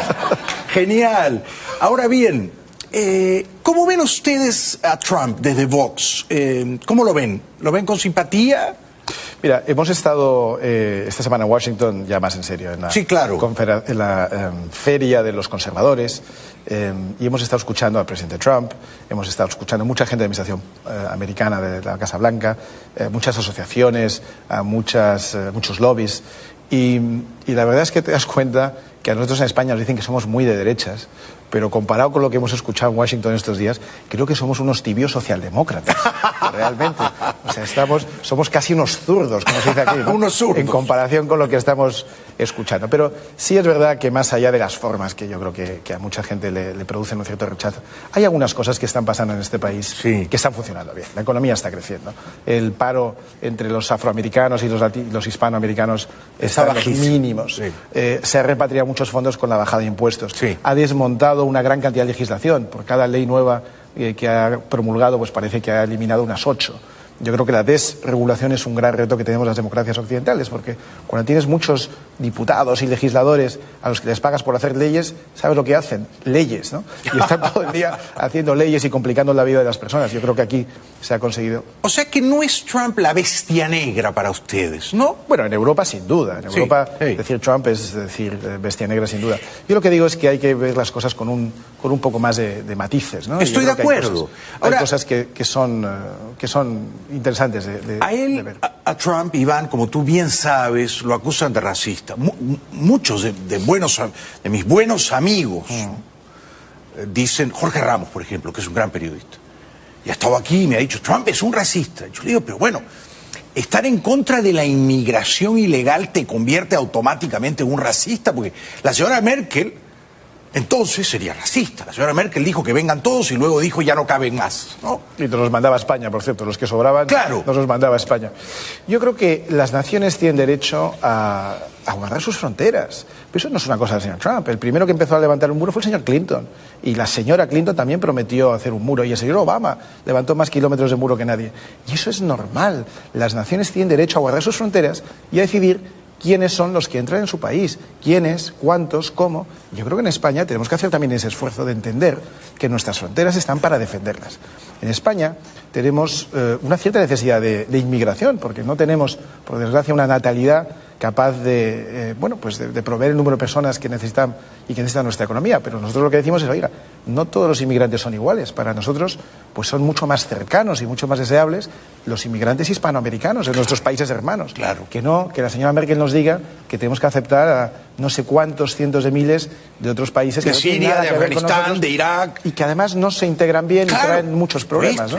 Genial. Ahora bien, ¿cómo ven ustedes a Trump desde Vox? ¿Cómo lo ven? ¿Lo ven con simpatía? Mira, hemos estado esta semana en Washington, ya más en serio, en la, sí, claro, en la feria de los conservadores, y hemos estado escuchando al presidente Trump, hemos estado escuchando a mucha gente de la administración americana de la Casa Blanca, muchas asociaciones, muchos lobbies, y la verdad es que te das cuenta que a nosotros en España nos dicen que somos muy de derechas, pero comparado con lo que hemos escuchado en Washington estos días, creo que somos unos tibios socialdemócratas, realmente. O sea, somos casi unos zurdos, como se dice aquí, ¿no? Unos zurdos. En comparación con lo que estamos escuchando. Pero sí es verdad que más allá de las formas, que yo creo que a mucha gente le producen un cierto rechazo, hay algunas cosas que están pasando en este país que están funcionando bien. La economía está creciendo. El paro entre los afroamericanos y los hispanoamericanos está en los mínimos. Sí. Se ha repatriado muchos fondos con la bajada de impuestos. Sí. Ha desmontado una gran cantidad de legislación. Por cada ley nueva que ha promulgado, pues parece que ha eliminado unas 8. Yo creo que la desregulación es un gran reto que tenemos las democracias occidentales, porque cuando tienes muchos diputados y legisladores a los que les pagas por hacer leyes, ¿sabes lo que hacen? Leyes, ¿no? Y están todo el día haciendo leyes y complicando la vida de las personas. Yo creo que aquí se ha conseguido. O sea que no es Trump la bestia negra para ustedes, ¿no? Bueno, en Europa sin duda. En Europa decir Trump es decir bestia negra sin duda. Yo lo que digo es que hay que ver las cosas con un poco más de matices, ¿no? Estoy de acuerdo. Hay cosas que son interesantes de ver. A Trump, Iván, como tú bien sabes, lo acusan de racista. Muchos de mis buenos amigos dicen, Jorge Ramos, por ejemplo, que es un gran periodista, y ha estado aquí y me ha dicho, Trump es un racista. Yo le digo, pero bueno, estar en contra de la inmigración ilegal te convierte automáticamente en un racista, porque la señora Merkel entonces sería racista. La señora Merkel dijo que vengan todos y luego dijo ya no caben más, ¿no? Y nos los mandaba a España, por cierto, los que sobraban, claro, nos los mandaba a España. Yo creo que las naciones tienen derecho a guardar sus fronteras. Pero eso no es una cosa del señor Trump. El primero que empezó a levantar un muro fue el señor Clinton. Y la señora Clinton también prometió hacer un muro. Y el señor Obama levantó más kilómetros de muro que nadie. Y eso es normal. Las naciones tienen derecho a guardar sus fronteras y a decidir quiénes son los que entran en su país, quiénes, cuántos, cómo. Yo creo que en España tenemos que hacer también ese esfuerzo de entender que nuestras fronteras están para defenderlas. En España tenemos una cierta necesidad de inmigración, porque no tenemos, por desgracia, una natalidad capaz de proveer el número de personas que necesitan y que necesita nuestra economía. Pero nosotros lo que decimos es, oiga, no todos los inmigrantes son iguales. Para nosotros, pues son mucho más cercanos y mucho más deseables los inmigrantes hispanoamericanos en nuestros países hermanos. Claro. Que la señora Merkel nos diga que tenemos que aceptar a no sé cuántos cientos de miles de otros países de Siria, de Afganistán, de Irak, y que además no se integran bien, claro, y traen muchos problemas, ¿no?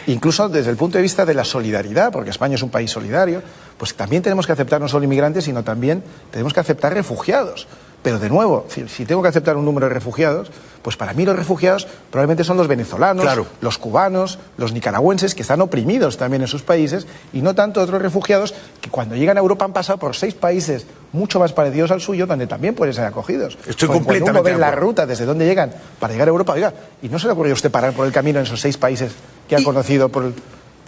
Incluso desde el punto de vista de la solidaridad, porque España es un país solidario, pues también tenemos que aceptar no solo inmigrantes, sino también tenemos que aceptar refugiados. Pero de nuevo, si tengo que aceptar un número de refugiados, pues para mí los refugiados probablemente son los venezolanos, claro, los cubanos, los nicaragüenses, que están oprimidos también en sus países, y no tanto otros refugiados que cuando llegan a Europa han pasado por 6 países mucho más parecidos al suyo, donde también pueden ser acogidos. Estoy pues completamente cuando uno ve de la acuerdo. ruta desde donde llegan para llegar a Europa, oiga, y no se le ocurrió a usted parar por el camino en esos 6 países que ha conocido por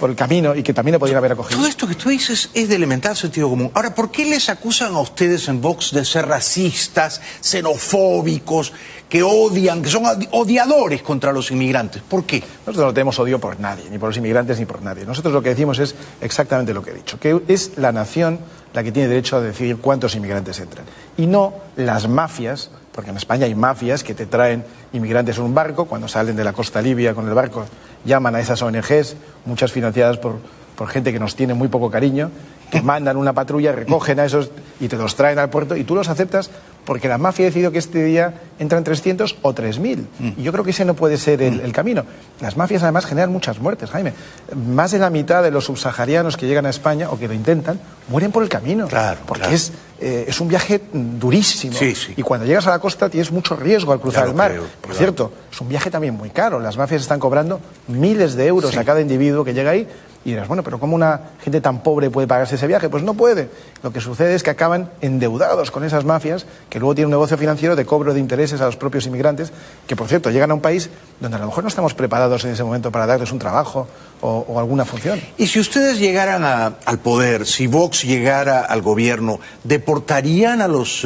el camino y que también le podrían haber acogido. Todo esto que tú dices es de elemental sentido común. Ahora, ¿por qué les acusan a ustedes en Vox de ser racistas, xenofóbicos, que odian, que son odiadores contra los inmigrantes? ¿Por qué? Nosotros no tenemos odio por nadie, ni por los inmigrantes ni por nadie. Nosotros lo que decimos es exactamente lo que he dicho, que es la nación la que tiene derecho a decidir cuántos inmigrantes entran. Y no las mafias, porque en España hay mafias que te traen inmigrantes en un barco, cuando salen de la costa libia con el barco llaman a esas ONGs, muchas financiadas por gente que nos tiene muy poco cariño, que mandan una patrulla, recogen a esos y te los traen al puerto y tú los aceptas porque la mafia ha decidido que este día entran 300 o 3.000. Y yo creo que ese no puede ser el camino. Las mafias además generan muchas muertes, Jaime. Más de la mitad de los subsaharianos que llegan a España o que lo intentan, mueren por el camino. Claro, porque claro. Es un viaje durísimo. Sí, sí. Y cuando llegas a la costa tienes mucho riesgo al cruzar el mar. Creo, por cierto, es un viaje también muy caro. Las mafias están cobrando miles de euros a cada individuo que llega ahí. Y dirás, bueno, pero ¿cómo una gente tan pobre puede pagarse ese viaje? Pues no puede. Lo que sucede es que acaban endeudados con esas mafias, que luego tienen un negocio financiero de cobro de intereses a los propios inmigrantes, que por cierto llegan a un país donde a lo mejor no estamos preparados en ese momento para darles un trabajo o alguna función. Y si ustedes llegaran al poder, si Vox llegara al gobierno, ¿deportarían a los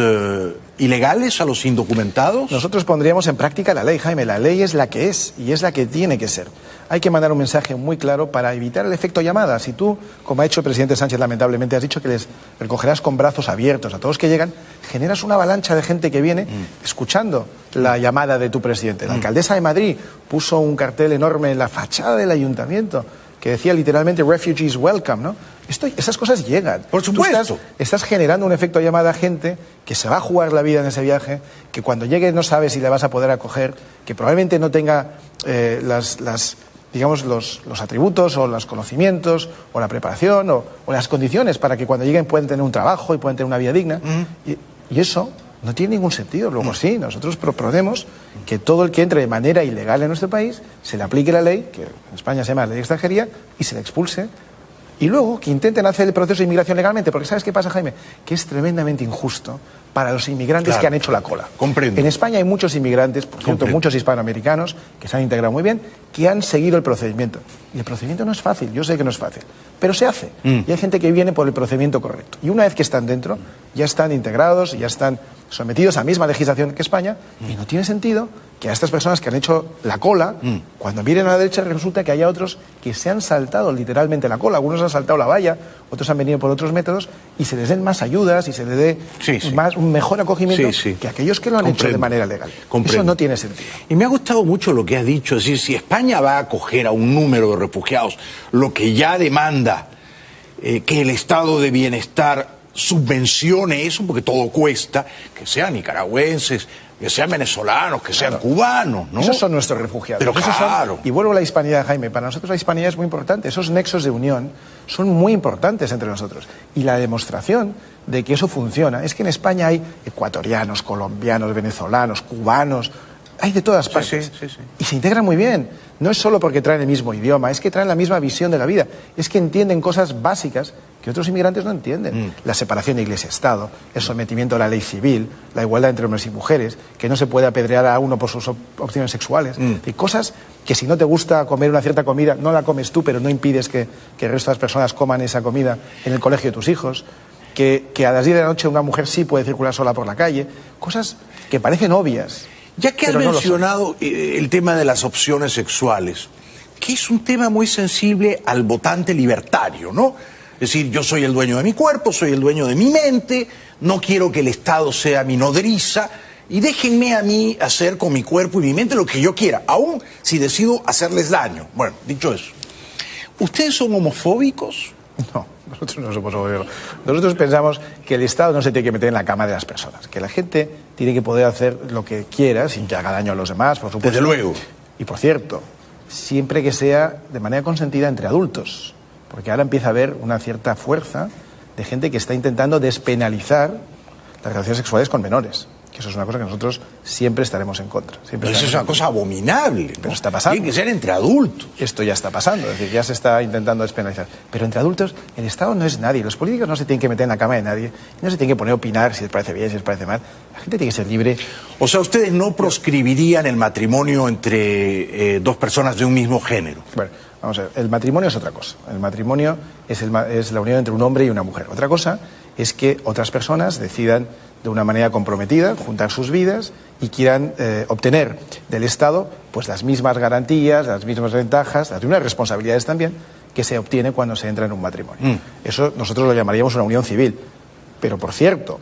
ilegales, a los indocumentados? Nosotros pondríamos en práctica la ley, Jaime. La ley es la que es y es la que tiene que ser. Hay que mandar un mensaje muy claro para evitar el efecto llamada. Si tú, como ha hecho el presidente Sánchez lamentablemente, has dicho que les recogerás con brazos abiertos a todos los que llegan, generas una avalancha de gente que viene escuchando la llamada de tu presidente. La alcaldesa de Madrid puso un cartel enorme en la fachada del ayuntamiento que decía literalmente "Refugees welcome", ¿no? Esas cosas llegan. Por supuesto. Estás generando un efecto llamada a gente que se va a jugar la vida en ese viaje, que cuando llegue no sabe si le vas a poder acoger, que probablemente no tenga digamos, los atributos o los conocimientos o la preparación o las condiciones para que cuando lleguen puedan tener un trabajo y puedan tener una vida digna. Y eso no tiene ningún sentido. Luego sí, nosotros proponemos que todo el que entre de manera ilegal en nuestro país se le aplique la ley, que en España se llama ley de extranjería, y se le expulse. Y luego que intenten hacer el proceso de inmigración legalmente, porque ¿sabes qué pasa, Jaime? Que es tremendamente injusto para los inmigrantes que han hecho la cola. Comprendo. En España hay muchos inmigrantes, por cierto, muchos hispanoamericanos, que se han integrado muy bien, que han seguido el procedimiento. Y el procedimiento no es fácil, yo sé que no es fácil, pero se hace. Y hay gente que viene por el procedimiento correcto. Y una vez que están dentro, ya están integrados, ya están sometidos a la misma legislación que España, y no tiene sentido que a estas personas que han hecho la cola, cuando miren a la derecha resulta que haya otros que se han saltado literalmente la cola. Algunos han saltado la valla, otros han venido por otros métodos, y se les den más ayudas y se les dé un mejor acogimiento que aquellos que lo han hecho de manera legal. Eso no tiene sentido. Y me ha gustado mucho lo que has dicho, es decir, si España va a acoger a un número de refugiados, lo que ya demanda que el estado de bienestar subvencione eso, porque todo cuesta, que sean nicaragüenses, que sean venezolanos, que sean cubanos, ¿no? Esos son nuestros refugiados. Pero claro. Y vuelvo a la hispanidad, Jaime. Para nosotros la hispanidad es muy importante. Esos nexos de unión son muy importantes entre nosotros. Y la demostración de que eso funciona es que en España hay ecuatorianos, colombianos, venezolanos, cubanos, hay de todas partes. Y se integran muy bien. No es solo porque traen el mismo idioma, es que traen la misma visión de la vida. Es que entienden cosas básicas que otros inmigrantes no entienden. La separación de Iglesia-Estado, el sometimiento a la ley civil, la igualdad entre hombres y mujeres, que no se puede apedrear a uno por sus opciones sexuales. Y cosas que si no te gusta comer una cierta comida, no la comes tú, pero no impides que el resto de las personas coman esa comida en el colegio de tus hijos. Que a las 10 de la noche una mujer sí puede circular sola por la calle. Cosas que parecen obvias. Ya que has mencionado el tema de las opciones sexuales, que es un tema muy sensible al votante libertario, ¿no? Es decir, yo soy el dueño de mi cuerpo, soy el dueño de mi mente, no quiero que el Estado sea mi nodriza, y déjenme a mí hacer con mi cuerpo y mi mente lo que yo quiera, aun si decido hacerles daño. Bueno, dicho eso, ¿ustedes son homofóbicos? No. Nosotros no somos homofóbicos. Nosotros pensamos que el Estado no se tiene que meter en la cama de las personas, que la gente tiene que poder hacer lo que quiera sin que haga daño a los demás, por supuesto. Desde luego. Y por cierto, siempre que sea de manera consentida entre adultos, porque ahora empieza a haber una cierta fuerza de gente que está intentando despenalizar las relaciones sexuales con menores. Que eso es una cosa que nosotros siempre estaremos en contra. Pero eso es una cosa abominable, ¿no? Pero está pasando. Tiene que ser entre adultos. Esto ya está pasando, es decir, ya se está intentando despenalizar. Pero entre adultos, el Estado no es nadie. Los políticos no se tienen que meter en la cama de nadie. No se tienen que poner a opinar si les parece bien, si les parece mal. La gente tiene que ser libre. O sea, ¿ustedes no proscribirían el matrimonio entre dos personas de un mismo género? Bueno, vamos a ver, el matrimonio es otra cosa. El matrimonio es la unión entre un hombre y una mujer. Otra cosa es que otras personas decidan de una manera comprometida, juntar sus vidas y quieran obtener del Estado pues las mismas garantías, las mismas ventajas, las mismas responsabilidades también que se obtiene cuando se entra en un matrimonio. Eso nosotros lo llamaríamos una unión civil. Pero, por cierto,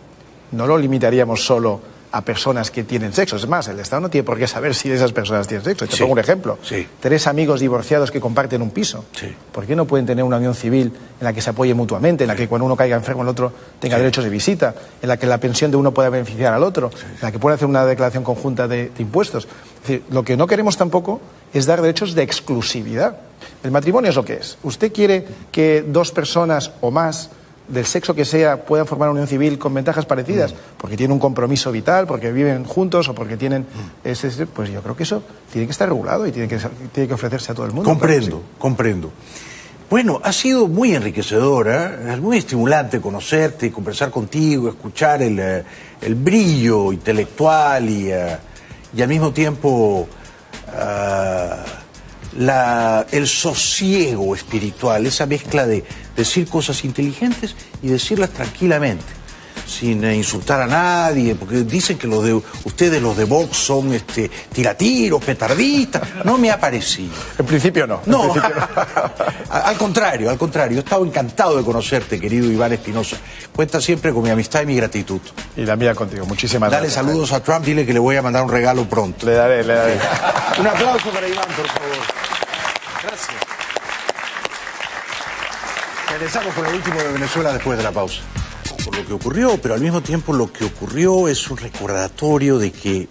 no lo limitaríamos solo a personas que tienen sexo. Es más, el Estado no tiene por qué saber si esas personas tienen sexo. Te pongo un ejemplo. 3 amigos divorciados que comparten un piso. ¿Por qué no pueden tener una unión civil en la que se apoye mutuamente, en la que cuando uno caiga enfermo el otro tenga derechos de visita, en la que la pensión de uno pueda beneficiar al otro, en la que pueda hacer una declaración conjunta de impuestos? Es decir, lo que no queremos tampoco es dar derechos de exclusividad. El matrimonio es lo que es. Usted quiere que 2 personas o más del sexo que sea puedan formar una unión civil con ventajas parecidas, porque tienen un compromiso vital, porque viven juntos o porque tienen pues yo creo que eso tiene que estar regulado y tiene que ofrecerse a todo el mundo. Comprendo. Bueno, ha sido muy enriquecedora, es muy estimulante conocerte, conversar contigo, escuchar el brillo intelectual y al mismo tiempo el sosiego espiritual, esa mezcla de decir cosas inteligentes y decirlas tranquilamente, sin insultar a nadie, porque dicen que ustedes los de Vox son tiratiros, petardistas. No me ha parecido. En principio no. No, en principio no. Al contrario. He estado encantado de conocerte, querido Iván Espinosa. Cuenta siempre con mi amistad y mi gratitud. Y la mía contigo. Muchísimas gracias. Dale saludos a Trump, dile que le voy a mandar un regalo pronto. Le daré. Un aplauso para Iván, por favor. Gracias. Regresamos con el último de Venezuela después de la pausa. Por lo que ocurrió, pero al mismo tiempo lo que ocurrió es un recordatorio de que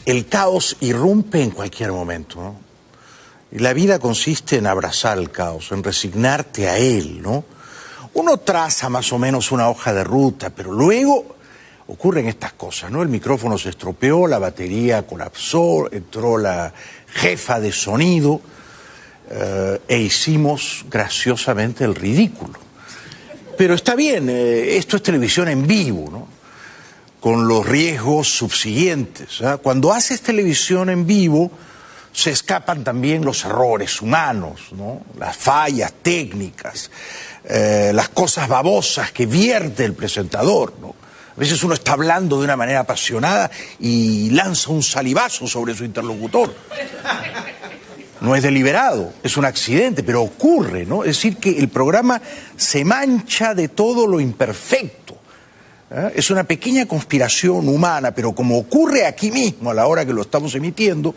el caos irrumpe en cualquier momento, ¿no? Y la vida consiste en abrazar el caos, en resignarte a él, ¿no? Uno traza más o menos una hoja de ruta, pero luego ocurren estas cosas, ¿no? El micrófono se estropeó, la batería colapsó, entró la jefa de sonido e hicimos graciosamente el ridículo. Pero está bien, esto es televisión en vivo, ¿no? Con los riesgos subsiguientes, ¿eh? Cuando haces televisión en vivo, se escapan también los errores humanos, ¿no? Las fallas técnicas, las cosas babosas que vierte el presentador, ¿no? A veces uno está hablando de una manera apasionada y lanza un salivazo sobre su interlocutor. No es deliberado, es un accidente, pero ocurre, ¿no? Es decir, que el programa se mancha de todo lo imperfecto. Es una pequeña conspiración humana, pero como ocurre aquí mismo a la hora que lo estamos emitiendo,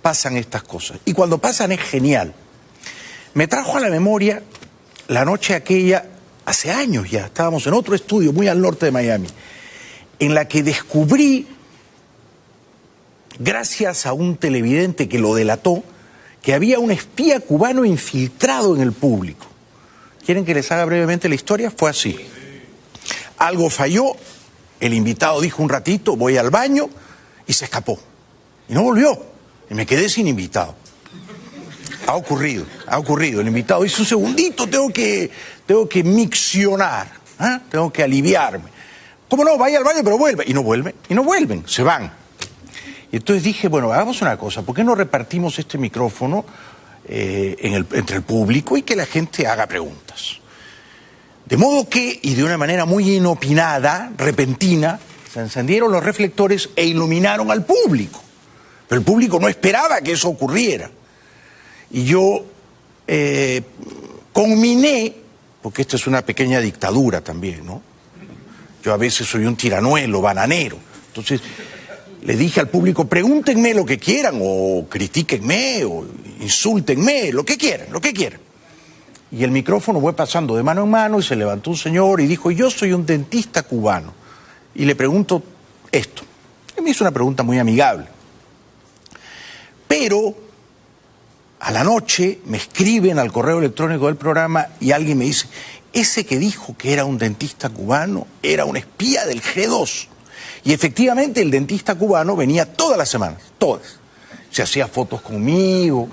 pasan estas cosas. Y cuando pasan es genial. Me trajo a la memoria la noche aquella, hace años ya, estábamos en otro estudio muy al norte de Miami, en la que descubrí, gracias a un televidente que lo delató, que había un espía cubano infiltrado en el público. ¿Quieren que les haga brevemente la historia? Fue así. Algo falló, el invitado dijo un ratito, voy al baño, y se escapó. Y no volvió, y me quedé sin invitado. Ha ocurrido. El invitado dice, un segundito, tengo que miccionar, ¿eh? Tengo que aliviarme. ¿Cómo no? Vaya al baño, pero vuelve. Y no vuelven, se van. Y entonces dije, bueno, hagamos una cosa, ¿por qué no repartimos este micrófono entre el público y que la gente haga preguntas? De modo que, y de una manera muy inopinada, repentina, se encendieron los reflectores e iluminaron al público. Pero el público no esperaba que eso ocurriera. Y yo conminé, porque esta es una pequeña dictadura también, ¿no? Yo a veces soy un tiranuelo, bananero. Entonces le dije al público, pregúntenme lo que quieran, o critíquenme, o insúltenme, lo que quieran. Y el micrófono fue pasando de mano en mano y se levantó un señor y dijo, yo soy un dentista cubano. Y le pregunto esto. Y me hizo una pregunta muy amigable. Pero a la noche me escriben al correo electrónico del programa y alguien me dice, ese que dijo que era un dentista cubano era un espía del G2. Y efectivamente el dentista cubano venía todas las semanas, todas. Se hacía fotos conmigo.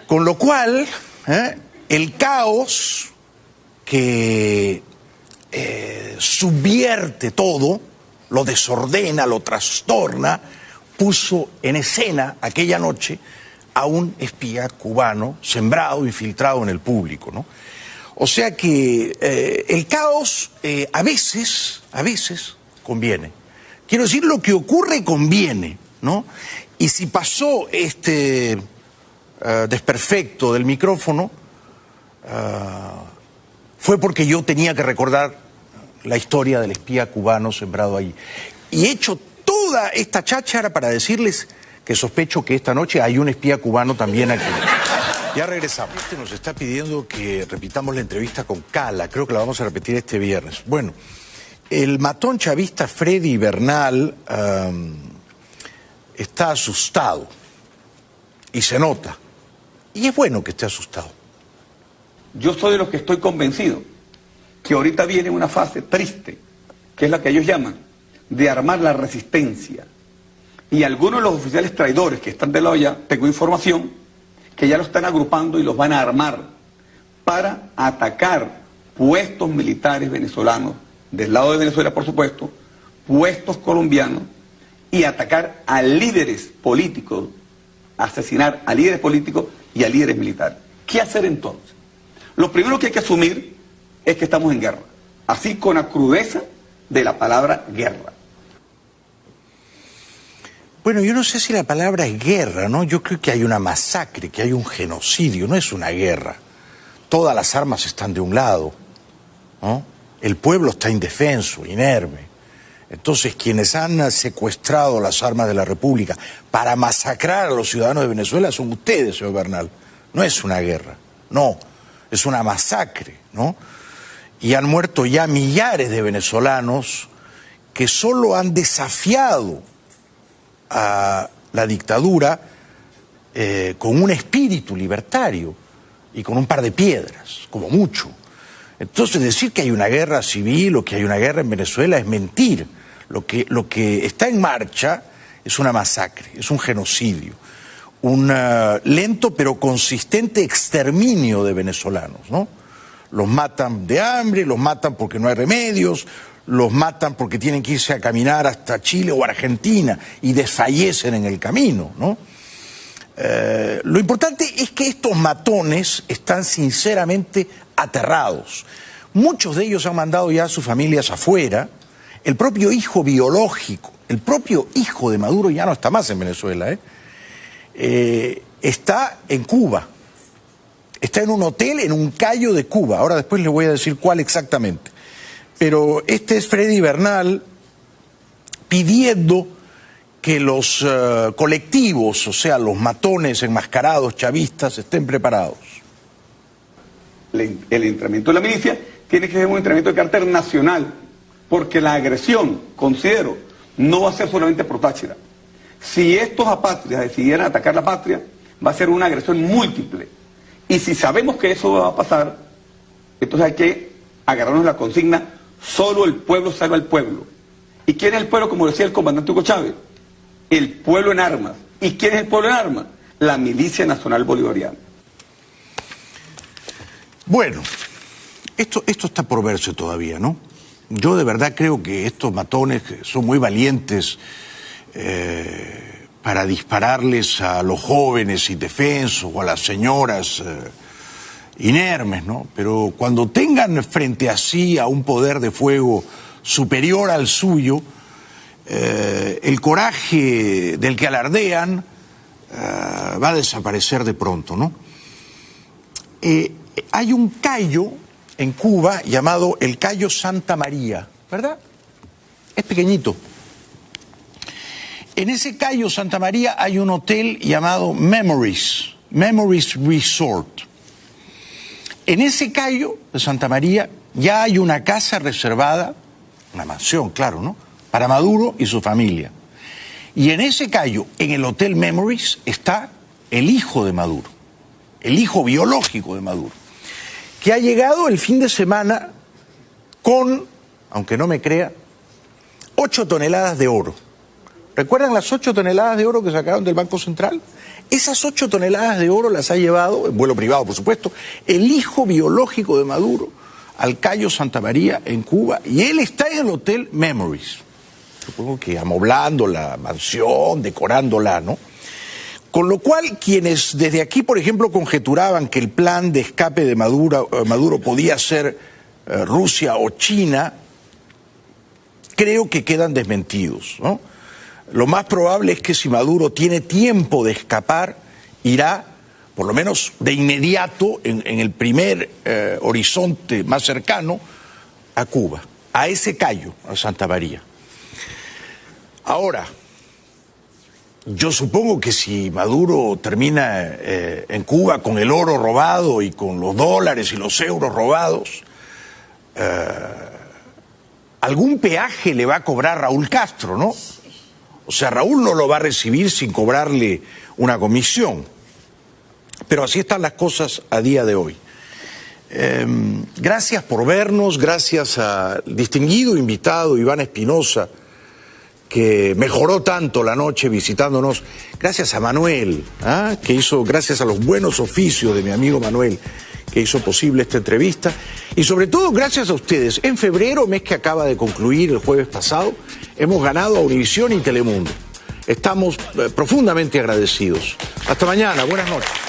Con lo cual, el caos que subvierte todo, lo desordena, lo trastorna, puso en escena aquella noche a un espía cubano sembrado, infiltrado en el público, ¿no? O sea que el caos a veces conviene. Quiero decir, lo que ocurre conviene, ¿no? Y si pasó este desperfecto del micrófono, fue porque yo tenía que recordar la historia del espía cubano sembrado ahí. Y he hecho toda esta cháchara para decirles que sospecho que esta noche hay un espía cubano también aquí. Ya regresamos. Nos está pidiendo que repitamos la entrevista con Cala, creo que la vamos a repetir este viernes. Bueno, el matón chavista Freddy Bernal está asustado y se nota. Y es bueno que esté asustado. Yo soy de los que estoy convencido que ahorita viene una fase triste, que es la que ellos llaman de armar la resistencia. Y algunos de los oficiales traidores que están de la olla, tengo información, que ya lo están agrupando y los van a armar para atacar puestos militares venezolanos, del lado de Venezuela por supuesto, puestos colombianos, y atacar a líderes políticos, asesinar a líderes políticos y a líderes militares. ¿Qué hacer entonces? Lo primero que hay que asumir es que estamos en guerra, así con la crudeza de la palabra guerra. Bueno, yo no sé si la palabra es guerra, ¿no? Yo creo que hay una masacre, que hay un genocidio, no es una guerra. Todas las armas están de un lado, ¿no? El pueblo está indefenso, inerme. Entonces, quienes han secuestrado las armas de la República para masacrar a los ciudadanos de Venezuela son ustedes, señor Bernal. No es una guerra, no, es una masacre, ¿no? Y han muerto ya millares de venezolanos que solo han desafiado a la dictadura con un espíritu libertario y con un par de piedras, como mucho. Entonces decir que hay una guerra civil o que hay una guerra en Venezuela es mentir. Lo que está en marcha es una masacre, es un genocidio, un lento pero consistente exterminio de venezolanos, ¿no? Los matan de hambre, los matan porque no hay remedios, los matan porque tienen que irse a caminar hasta Chile o Argentina y desfallecen en el camino, ¿no? Lo importante es que estos matones están sinceramente aterrados. Muchos de ellos han mandado ya a sus familias afuera. El propio hijo biológico, el propio hijo de Maduro ya no está más en Venezuela, está en Cuba. Está en un hotel en un cayo de Cuba. Ahora después les voy a decir cuál exactamente. Pero este es Freddy Bernal pidiendo que los colectivos, o sea, los matones enmascarados chavistas, estén preparados. El entrenamiento de la milicia tiene que ser un entrenamiento de carácter nacional, porque la agresión, considero, no va a ser solamente pro Táchira. Si estos apátridas decidieran atacar la patria, va a ser una agresión múltiple. Y si sabemos que eso va a pasar, entonces hay que agarrarnos la consigna, solo el pueblo salva al pueblo. ¿Y quién es el pueblo? Como decía el comandante Hugo Chávez, el pueblo en armas. ¿Y quién es el pueblo en armas? La Milicia Nacional Bolivariana. Bueno, esto está por verse todavía, ¿no? Yo de verdad creo que estos matones son muy valientes para dispararles a los jóvenes indefensos o a las señoras inermes, ¿no? Pero cuando tengan frente a sí a un poder de fuego superior al suyo, el coraje del que alardean va a desaparecer de pronto, ¿no? Hay un cayo en Cuba llamado el Cayo Santa María, ¿verdad? Es pequeñito. En ese Cayo Santa María hay un hotel llamado Memories Resort. En ese Cayo de Santa María ya hay una casa reservada, una mansión, claro, ¿no?, para Maduro y su familia. Y en ese Cayo, en el Hotel Memories, está el hijo de Maduro, el hijo biológico de Maduro, que ha llegado el fin de semana con, aunque no me crea, 8 toneladas de oro. ¿Recuerdan las 8 toneladas de oro que sacaron del Banco Central? Esas 8 toneladas de oro las ha llevado, en vuelo privado por supuesto, el hijo biológico de Maduro al Cayo Santa María en Cuba, y él está en el Hotel Memories. Supongo que amoblando la mansión, decorándola, ¿no? Con lo cual, quienes desde aquí, por ejemplo, conjeturaban que el plan de escape de Maduro podía ser Rusia o China, creo que quedan desmentidos, ¿no? Lo más probable es que si Maduro tiene tiempo de escapar, irá, por lo menos de inmediato, en el primer horizonte más cercano, a Cuba, a ese Cayo, a Santa María. Ahora, yo supongo que si Maduro termina en Cuba con el oro robado y con los dólares y los euros robados, algún peaje le va a cobrar Raúl Castro, ¿no? O sea, Raúl no lo va a recibir sin cobrarle una comisión. Pero así están las cosas a día de hoy. Gracias por vernos, gracias al distinguido invitado Iván Espinosa, que mejoró tanto la noche visitándonos, gracias a Manuel, que hizo, gracias a los buenos oficios de mi amigo Manuel, que hizo posible esta entrevista. Y sobre todo gracias a ustedes. En febrero, mes que acaba de concluir el jueves pasado, hemos ganado a Univisión y Telemundo. Estamos profundamente agradecidos. Hasta mañana. Buenas noches.